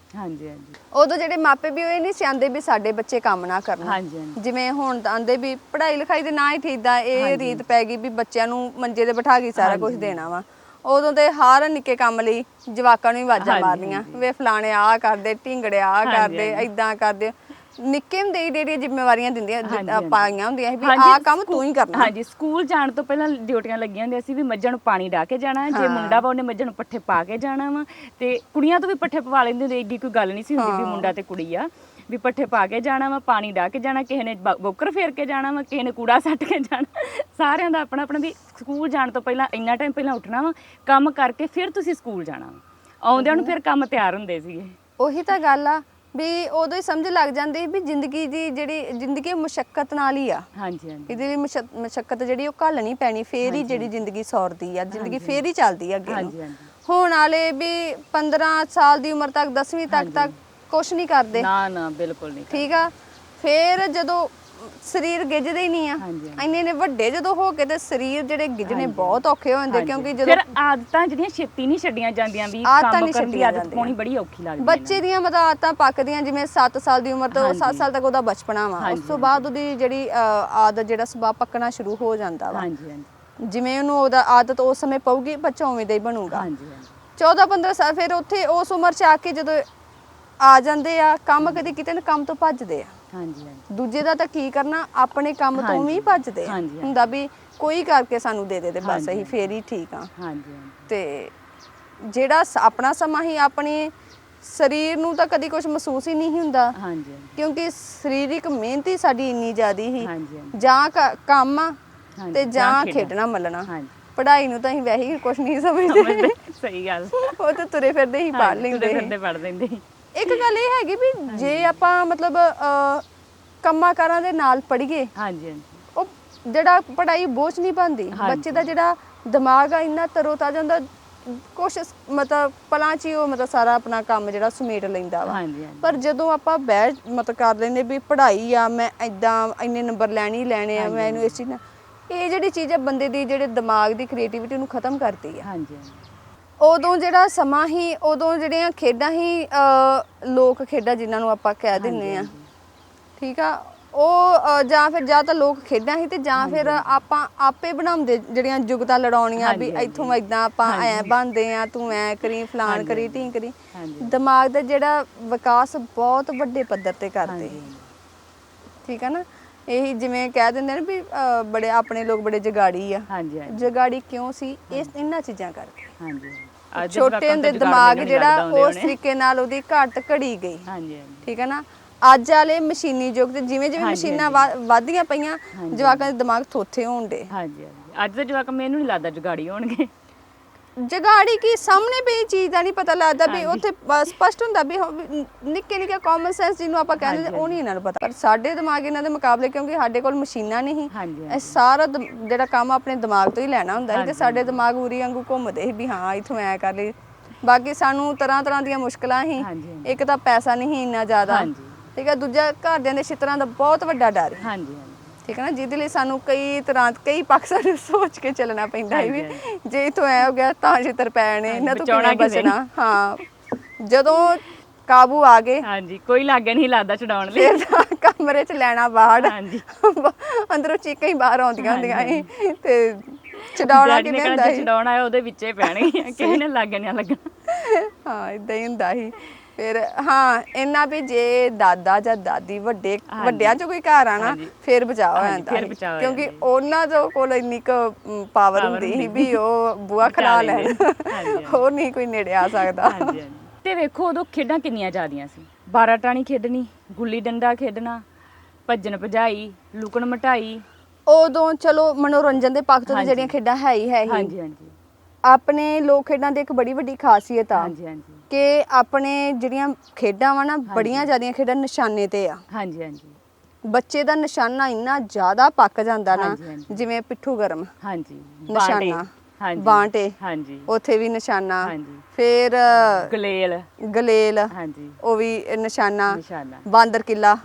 ਉਦੋਂ ਜਿਹੜੇ ਮਾਪੇ ਵੀ ਉਹ ਇਹ ਨਹੀਂ ਸਿਆਂਦੇ ਵੀ ਸਾਡੇ ਬੱਚੇ ਕੰਮ ਨਾ ਕਰਨ। ਜਿਵੇਂ ਹੁਣ ਆਂਦੇ ਵੀ ਪੜ੍ਹਾਈ ਲਿਖਾਈ ਦੇ ਨਾ ਹੀ ਠੀਕ ਦਾ ਇਹ ਰੀਤ ਪੈ ਗਈ ਵੀ ਬੱਚਿਆਂ ਨੂੰ ਮੰਜੇ ਤੇ ਬਿਠਾ ਕੇ ਸਾਰਾ ਕੁਝ ਦੇਣਾ ਵਾ। ਉਦੋਂ ਤੇ ਹਰ ਨਿੱਕੇ ਕੰਮ ਲਈ ਜਵਾਕਾਂ ਨੂੰ ਹੀ ਆਵਾਜ਼ਾਂ ਮਾਰਨੀਆਂ, ਵੇ ਫਲਾਣੇ ਆਹ ਕਰਦੇ, ਢਿੰਗੜੇ ਆਹ ਕਰਦੇ, ਏਦਾਂ ਕਰਦੇ। ਨਿੱਕੇ ਹੁੰਦੇ ਹੀ ਜਿਹੜੀਆਂ ਜ਼ਿੰਮੇਵਾਰੀਆਂ ਦਿੰਦੀਆਂ ਪਾਈਆਂ ਹੁੰਦੀਆਂ ਸੀ ਵੀ ਆਹ ਕੰਮ ਤੂੰ ਹੀ ਕਰਨਾ। ਸਕੂਲ ਜਾਣ ਤੋਂ ਪਹਿਲਾਂ ਡਿਊਟੀਆਂ ਲੱਗੀਆਂ ਹੁੰਦੀਆਂ ਸੀ ਵੀ ਮੱਝਾਂ ਨੂੰ ਪਾਣੀ ਡਾ ਕੇ ਜਾਣਾ, ਜੇ ਮੁੰਡਾ ਵਾ ਉਹਨੇ ਮੱਝਾਂ ਨੂੰ ਪੱਠੇ ਪਾ ਕੇ ਜਾਣਾ ਵਾ, ਤੇ ਕੁੜੀਆਂ ਤੋਂ ਵੀ ਪੱਠੇ ਪਵਾ ਲੈਂਦੇ ਹੁੰਦੇ, ਏਡੀ ਕੋਈ ਗੱਲ ਨਹੀਂ ਸੀ ਹੁੰਦੀ ਵੀ ਮੁੰਡਾ ਤੇ ਕੁੜੀ ਆ, ਵੀ ਪੱਠੇ ਪਾ ਕੇ ਜਾਣਾ ਵਾ, ਪਾਣੀ ਡਾ ਕੇ ਜਾਣਾ, ਕਿਸੇ ਨੇ ਬੋਕਰ ਫੇਰ ਕੇ ਜਾਣਾ ਵਾ, ਕਿਸੇ ਨੇ ਕੂੜਾ ਸੱਟ ਕੇ ਜਾਣਾ। ਸਾਰਿਆਂ ਦਾ ਆਪਣਾ ਆਪਣਾ ਵੀ ਸਕੂਲ ਜਾਣ ਤੋਂ ਪਹਿਲਾਂ ਇੰਨਾ ਟਾਈਮ ਪਹਿਲਾਂ ਉੱਠਣਾ ਵਾ, ਕੰਮ ਕਰਕੇ ਫਿਰ ਤੁਸੀਂ ਸਕੂਲ ਜਾਣਾ ਵਾ, ਆਉਂਦਿਆਂ ਨੂੰ ਫਿਰ ਕੰਮ ਤਿਆਰ ਹੁੰਦੇ ਸੀਗੇ। ਉਹੀ ਤਾਂ ਗੱਲ ਆ ਵੀ ਉਦੋਂ ਹੀ ਸਮਝ ਲੱਗ ਜਾਂਦੀ ਵੀ ਜ਼ਿੰਦਗੀ ਦੀ ਜਿਹੜੀ ਜ਼ਿੰਦਗੀ ਮੁਸ਼ੱਕਤ ਨਾਲ ਹੀ ਆ। ਇਹਦੇ ਲਈ ਮੁਸ਼ੱਕਤ ਜਿਹੜੀ ਉਹ ਘੱਲਣੀ ਪੈਣੀ, ਫੇਰ ਹੀ ਜਿਹੜੀ ਜ਼ਿੰਦਗੀ ਸੌਰਦੀ ਆ, ਜ਼ਿੰਦਗੀ ਫੇਰ ਹੀ ਚੱਲਦੀ ਆ ਅੱਗੇ ਨੂੰ। ਹੁਣ ਵਾਲੇ ਵੀ 15 ਸਾਲ ਦੀ ਉਮਰ ਤੱਕ 10ਵੀਂ ਤੱਕ ਕੁਛ ਨਹੀਂ ਕਰਦੇ। ਨਾ ਬਿਲਕੁਲ ਨਹੀਂ। ਠੀਕ ਆ, ਫੇਰ ਜਦੋਂ ਸਰੀਰ ਗਿੱਝਦੇ ਹੀ ਨਹੀਂ ਆ, ਇੰਨੇ ਨੇ ਵੱਡੇ ਜਦੋਂ ਹੋ ਕੇ ਤੇ ਸਰੀਰ ਜਿਹੜੇ ਗਿੱਝਣੇ ਬਹੁਤ ਔਖੇ ਹੋ ਜਾਂਦੇ, ਕਿਉਂਕਿ ਜਦੋਂ ਫਿਰ ਆਦਤਾਂ ਜਿਹੜੀਆਂ ਛੇਤੀ ਨਹੀਂ ਛੱਡੀਆਂ ਜਾਂਦੀਆਂ, ਵੀ ਕੰਮ ਕਰਨ ਦੀ ਆਦਤ ਪਾਉਣੀ ਬੜੀ ਔਖੀ ਲੱਗਦੀ। ਬੱਚੇ ਦੀਆਂ ਮਤਲਬ ਆਦਤਾਂ ਪੱਕਦੀਆਂ, ਜਿਵੇਂ 7 ਸਾਲ ਦੀ ਉਮਰ ਤੋਂ 7 ਸਾਲ ਤੱਕ ਉਹਦਾ ਬਚਪਨਾ ਵਾ, ਉਸ ਤੋਂ ਬਾਅਦ ਉਹਦੀ ਜਿਹੜੀ ਆਦਤ ਜਿਹੜਾ ਸੁਭਾਅ ਪੱਕਣਾ ਸ਼ੁਰੂ ਹੋ ਜਾਂਦਾ ਵਾ। ਜਿਵੇਂ ਉਹਨੂੰ ਉਹਦਾ ਆਦਤ ਉਸ ਸਮੇਂ ਪਊਗੀ, ਬੱਚਾ ਉਵੇਂ ਦਾ ਹੀ ਬਣੂਗਾ। 14-15 ਸਾਲ ਫਿਰ ਉੱਥੇ ਉਸ ਉਮਰ 'ਚ ਆ ਕੇ ਜਦੋਂ ਆ ਜਾਂਦੇ ਆ, ਕੰਮ ਕਦੇ ਕਿਤੇ ਨਾ ਕੰਮ ਤੋਂ ਭੱਜਦੇ ਆ। ਦੂਜੇ ਦਾ ਤਾਂ ਕੀ ਕਰਨਾ, ਆਪਣੇ ਕੰਮ ਤੋਂ ਵੀ ਭੱਜਦੇ ਹੁੰਦਾ ਵੀ ਕੋਈ ਕਰਕੇ ਸਾਨੂੰ ਦੇ ਦੇ ਤੇ ਬਸ ਅਸੀਂ ਫੇਰ ਹੀ ਠੀਕ ਆ। ਤੇ ਜਿਹੜਾ ਆਪਣਾ ਸਮਾਂ ਹੀ ਆਪਣੇ ਸਰੀਰ ਨੂੰ ਤਾਂ ਕਦੀ ਕੁਝ ਮਹਿਸੂਸ ਹੀ ਨਹੀਂ ਹੁੰਦਾ, ਕਿਉਂਕਿ ਸਰੀਰਕ ਮਿਹਨਤ ਹੀ ਸਾਡੀ ਇੰਨੀ ਜ਼ਿਆਦੀ ਸੀ, ਜਾਂ ਕੰਮ ਤੇ ਜਾਂ ਖੇਡਣਾ ਮੱਲਣਾ। ਪੜ੍ਹਾਈ ਨੂੰ ਤਾਂ ਅਸੀਂ ਵੈਸੇ ਹੀ ਕੁਝ ਨਹੀਂ ਸਮਝਦੇ। ਸਹੀ ਗੱਲ, ਉਹ ਤਾਂ ਤੁਰੇ ਫਿਰਦੇ ਹੀ ਪੜ੍ਹ ਲੈਂਦੇ। ਇੱਕ ਗੱਲ ਇਹ ਹੈਗੀ ਵੀ ਜੇ ਆਪਾਂ ਮਤਲਬ ਕੰਮਾਂ ਕਾਰਾਂ ਦੇ ਨਾਲ ਪੜ੍ਹੀਏ, ਉਹ ਜਿਹੜਾ ਪੜ੍ਹਾਈ ਬੋਝ ਨਹੀਂ ਬਣਦੀ। ਬੱਚੇ ਦਾ ਜਿਹੜਾ ਦਿਮਾਗ ਆ ਇੰਨਾ ਤਰੋਤਾਜ਼ਾ ਹੁੰਦਾ, ਕੁਛ ਮਤਲਬ ਪਲਾਂ 'ਚ ਹੀ ਉਹ ਮਤਲਬ ਸਾਰਾ ਆਪਣਾ ਕੰਮ ਜਿਹੜਾ ਸਮੇਟ ਲੈਂਦਾ ਵਾ। ਪਰ ਜਦੋਂ ਆਪਾਂ ਬਹਿ ਮਤਲਬ ਕਰ ਲੈਂਦੇ ਵੀ ਪੜ੍ਹਾਈ ਆ, ਮੈਂ ਇੱਦਾਂ ਇੰਨੇ ਨੰਬਰ ਲੈਣੇ ਆ, ਮੈਂ ਇਹਨੂੰ ਇਸ ਚੀਜ਼ ਨਾਲ, ਇਹ ਜਿਹੜੀ ਚੀਜ਼ ਆ ਬੰਦੇ ਦੀ ਜਿਹੜੇ ਦਿਮਾਗ ਦੀ ਕ੍ਰੀਏਟੀਵਿਟੀ ਨੂੰ ਖਤਮ ਕਰਦੀ ਆ। ਉਦੋਂ ਜਿਹੜਾ ਸਮਾਂ ਹੀ, ਉਦੋਂ ਜਿਹੜੀਆਂ ਖੇਡਾਂ ਹੀ ਲੋਕ ਖੇਡਾਂ ਜਿਨ੍ਹਾਂ ਨੂੰ ਆਪਾਂ ਕਹਿ ਦਿੰਦੇ ਆ, ਠੀਕ ਆ, ਉਹ ਜਾਂ ਤਾਂ ਲੋਕ ਖੇਡਾਂ ਸੀ ਤੇ ਜਾਂ ਫਿਰ ਆਪਾਂ ਆਪੇ ਬਣਾਉਂਦੇ ਜਿਹੜੀਆਂ ਜੁਗਤਾਂ ਲੜਾਉਣੀਆਂ ਵੀ ਇੱਥੋਂ ਏਦਾਂ ਆਪਾਂ ਐ ਬਣਦੇ ਆ, ਤੂੰ ਐ ਕਰੀ, ਫਲਾਣ ਕਰੀ, ਢੀਂ ਕਰੀ। ਦਿਮਾਗ ਦਾ ਜਿਹੜਾ ਵਿਕਾਸ ਬਹੁਤ ਵੱਡੇ ਪੱਧਰ ਤੇ ਕਰਦੇ, ਠੀਕ ਆ ਨਾ। ਇਹੀ ਜਿਵੇਂ ਕਹਿ ਦਿੰਦੇ ਨੇ ਵੀ ਬੜੇ ਆਪਣੇ ਲੋਕ ਬੜੇ ਜਗਾੜੀ ਆ। ਹਾਂਜੀ ਹਾਂਜੀ ਜਗਾੜੀ ਕਿਉਂ ਸੀ ਇਹਨਾਂ ਚੀਜ਼ਾਂ ਕਰਕੇ। ਹਾਂਜੀ ਅੱਜ ਦੇ ਛੋਟੇ ਜਵਾਕਾਂ ਹੁੰਦੇ ਨੂੰ ਦਿਮਾਗ ਜੁਗਾੜ ਜਿਹੜਾ ਲੱਗਦਾ ਹੁੰਦੇ ਉਸ ਹੋਣੇ। ਤਰੀਕੇ ਨਾਲ ਉਹਦੀ ਘੱਟ ਘੜੀ ਗਈ। ਹਾਂਜੀ ਹਾਂਜੀ ਠੀਕ ਹੈ ਨਾ। ਅੱਜ ਵਾਲੇ ਮਸ਼ੀਨੀ ਯੁੱਗ ਤੇ ਜਿਵੇਂ ਜਿਵੇਂ ਮਸ਼ੀਨਾਂ ਵੱਧਦੀਆਂ ਪਈਆਂ ਜਵਾਕਾਂ ਦੇ ਦਿਮਾਗ ਥੋਥੇ ਹੋਣ ਡੇ। ਹਾਂਜੀ ਹਾਂਜੀ ਅੱਜ ਦੇ ਜਵਾਕ ਮੈਨੂੰ ਨਹੀਂ ਲੱਗਦਾ ਜੁਗਾੜੀ ਹੋਣਗੇ। ਜਗਾੜੀ ਕੀ ਸਾਹਮਣੇ ਪਈ ਚੀਜ਼ ਦਾ ਨਹੀਂ ਪਤਾ ਲੱਗਦਾ ਵੀ ਉੱਥੇ ਸਪਸ਼ਟ ਹੁੰਦਾ ਵੀ ਨਿੱਕੇ ਨਿੱਕੇ ਕਾਮਨ ਸੈਂਸ ਜਿਹਨੂੰ ਆਪਾਂ ਕਹਿੰਦੇ ਉਹ ਨਹੀਂ ਇਹਨਾਂ ਨੂੰ ਪਤਾ। ਪਰ ਸਾਡੇ ਦਿਮਾਗ ਇਹਨਾਂ ਦੇ ਮੁਕਾਬਲੇ ਕਿਉਂਕਿ ਸਾਡੇ ਕੋਲ ਮਸ਼ੀਨਾਂ ਨਹੀਂ ਇਹ ਸਾਰਾ ਜਿਹੜਾ ਕੰਮ ਆਪਣੇ ਦਿਮਾਗ ਤੋਂ ਹੀ ਲੈਣਾ ਹੁੰਦਾ ਸੀ ਤੇ ਸਾਡੇ ਦਿਮਾਗ ਉਰੀ ਵਾਂਗੂ ਘੁੰਮਦੇ ਸੀ ਵੀ ਹਾਂ ਇੱਥੋਂ ਐ ਕਰ ਲਈ। ਬਾਕੀ ਸਾਨੂੰ ਤਰ੍ਹਾਂ ਤਰ੍ਹਾਂ ਦੀਆਂ ਮੁਸ਼ਕਲਾਂ ਸੀ। ਇੱਕ ਤਾਂ ਪੈਸਾ ਨਹੀਂ ਇੰਨਾ ਜ਼ਿਆਦਾ, ਠੀਕ ਹੈ, ਦੂਜਾ ਘਰਦਿਆਂ ਦੇ ਛਿੱਤਰਾਂ ਦਾ ਬਹੁਤ ਵੱਡਾ ਡਰ ਸੀ। ਹਾਂਜੀ ਠੀਕ ਹੈ ਨਾ, ਜਿਹਦੇ ਲਈ ਸਾਨੂੰ ਕਈ ਪੱਖ ਸਾਨੂੰ ਸੋਚ ਕੇ ਚੱਲਣਾ ਪੈਂਦਾ ਹੈ ਵੀ ਜੇ ਇਥੋਂ ਐ ਹੋ ਗਿਆ ਤਾਂ ਛਿੱਤਰ ਪੈਣੇ ਇਹਨਾਂ ਤੋਂ ਕਿਵੇਂ ਬਚਣਾ। ਹਾਂ ਜਦੋਂ ਕਾਬੂ ਆ ਗਏ ਹਾਂਜੀ ਕੋਈ ਲਾਗੇ ਨਹੀਂ ਲੱਗਦਾ ਛਡਾਉਣ ਲਈ। ਫਿਰ ਕਮਰੇ 'ਚ ਲੈਣਾ ਬਾਹਰ ਹਾਂਜੀ ਅੰਦਰੋਂ ਚੀਕਾਂ ਹੀ ਬਾਹਰ ਆਉਂਦੀਆਂ ਹੁੰਦੀਆਂ ਸੀ ਤੇ ਛਡਾਉਣਾ ਕਿਵੇਂ ਹੁੰਦਾ ਸੀ। ਛਡਾਉਣਾ ਹੈ ਉਹਦੇ ਵਿੱਚੇ ਪੈਣਗੇ ਕਿਸੇ ਨੇ ਲਾਗੇ ਨਹੀਂ ਲੱਗਣਾ। ਹਾਂ ਇਦਾਂ ਹੀ ਹੁੰਦਾ ਸੀ। ਫਿਰ ਹਾਂ ਇੰਨਾ ਵੀ ਜੇ ਦਾਦਾ ਜਾਂ ਦਾਦੀ ਵੱਡਿਆਂ 'ਚ ਕੋਈ ਘਰ ਆਣਾ ਫਿਰ ਬਚਾਅ ਹੋ ਜਾਂਦਾ ਕਿਉਂਕਿ ਉਹਨਾਂ ਦੇ ਕੋਲ ਇੰਨੀ ਕੁ ਪਾਵਰ ਹੁੰਦੀ ਸੀ ਵੀ ਉਹ ਬੂਹਾ ਖੜਾ ਲੈਣ ਹੋਰ ਨਹੀਂ ਕੋਈ ਨੇੜੇ ਆ ਸਕਦਾ। ਤੇ ਵੇਖੋ ਉਦੋਂ ਖੇਡਾਂ ਕਿੰਨੀਆਂ ਜ਼ਿਆਦੀਆਂ ਸੀ। 12 ਟਾਣੀ ਖੇਡਣੀ, ਗੁੱਲੀ ਡੰਡਾ ਖੇਡਣਾ, ਭੱਜਣ ਭਜਾਈ, ਲੁਕਣ ਮਟਾਈ। ਉਦੋਂ ਚਲੋ ਮਨੋਰੰਜਨ ਦੇ ਪੱਖ ਤੋਂ ਜਿਹੜੀਆਂ ਖੇਡਾਂ ਹੈ ਹੀ ਹਾਂਜੀ ਹਾਂਜੀ ਆਪਣੇ ਲੋਕ ਖੇਡਾਂ ਦੀ ਇੱਕ ਬੜੀ ਵੱਡੀ ਖਾਸੀਅਤ ਆ ਹਾਂਜੀ ਹਾਂਜੀ ਕਿ ਆਪਣੇ ਜਿਹੜੀਆਂ ਖੇਡਾਂ ਵਾ ਨਾ ਬੜੀਆਂ ਜ਼ਿਆਦੀਆਂ ਖੇਡਾਂ ਨਿਸ਼ਾਨੇ ਤੇ ਆ। ਹਾਂਜੀ ਹਾਂਜੀ ਬੱਚੇ ਦਾ ਨਿਸ਼ਾਨਾ ਇੰਨਾ ਜ਼ਿਆਦਾ ਪੱਕ ਜਾਂਦਾ ਨਾ ਜਿਵੇਂ ਪਿੱਠੂ ਗਰਮ ਹਾਂਜੀ ਨਿਸ਼ਾਨਾ ਬਾਂਟੇ ਹਾਂਜੀ ਉੱਥੇ ਵੀ ਨਿਸ਼ਾਨਾ ਹਾਂਜੀ ਫਿਰ ਗਲੇਲ ਹਾਂਜੀ ਉਹ ਵੀ ਨਿਸ਼ਾਨਾ ਬਾਂਦਰ ਕਿੱਲਾ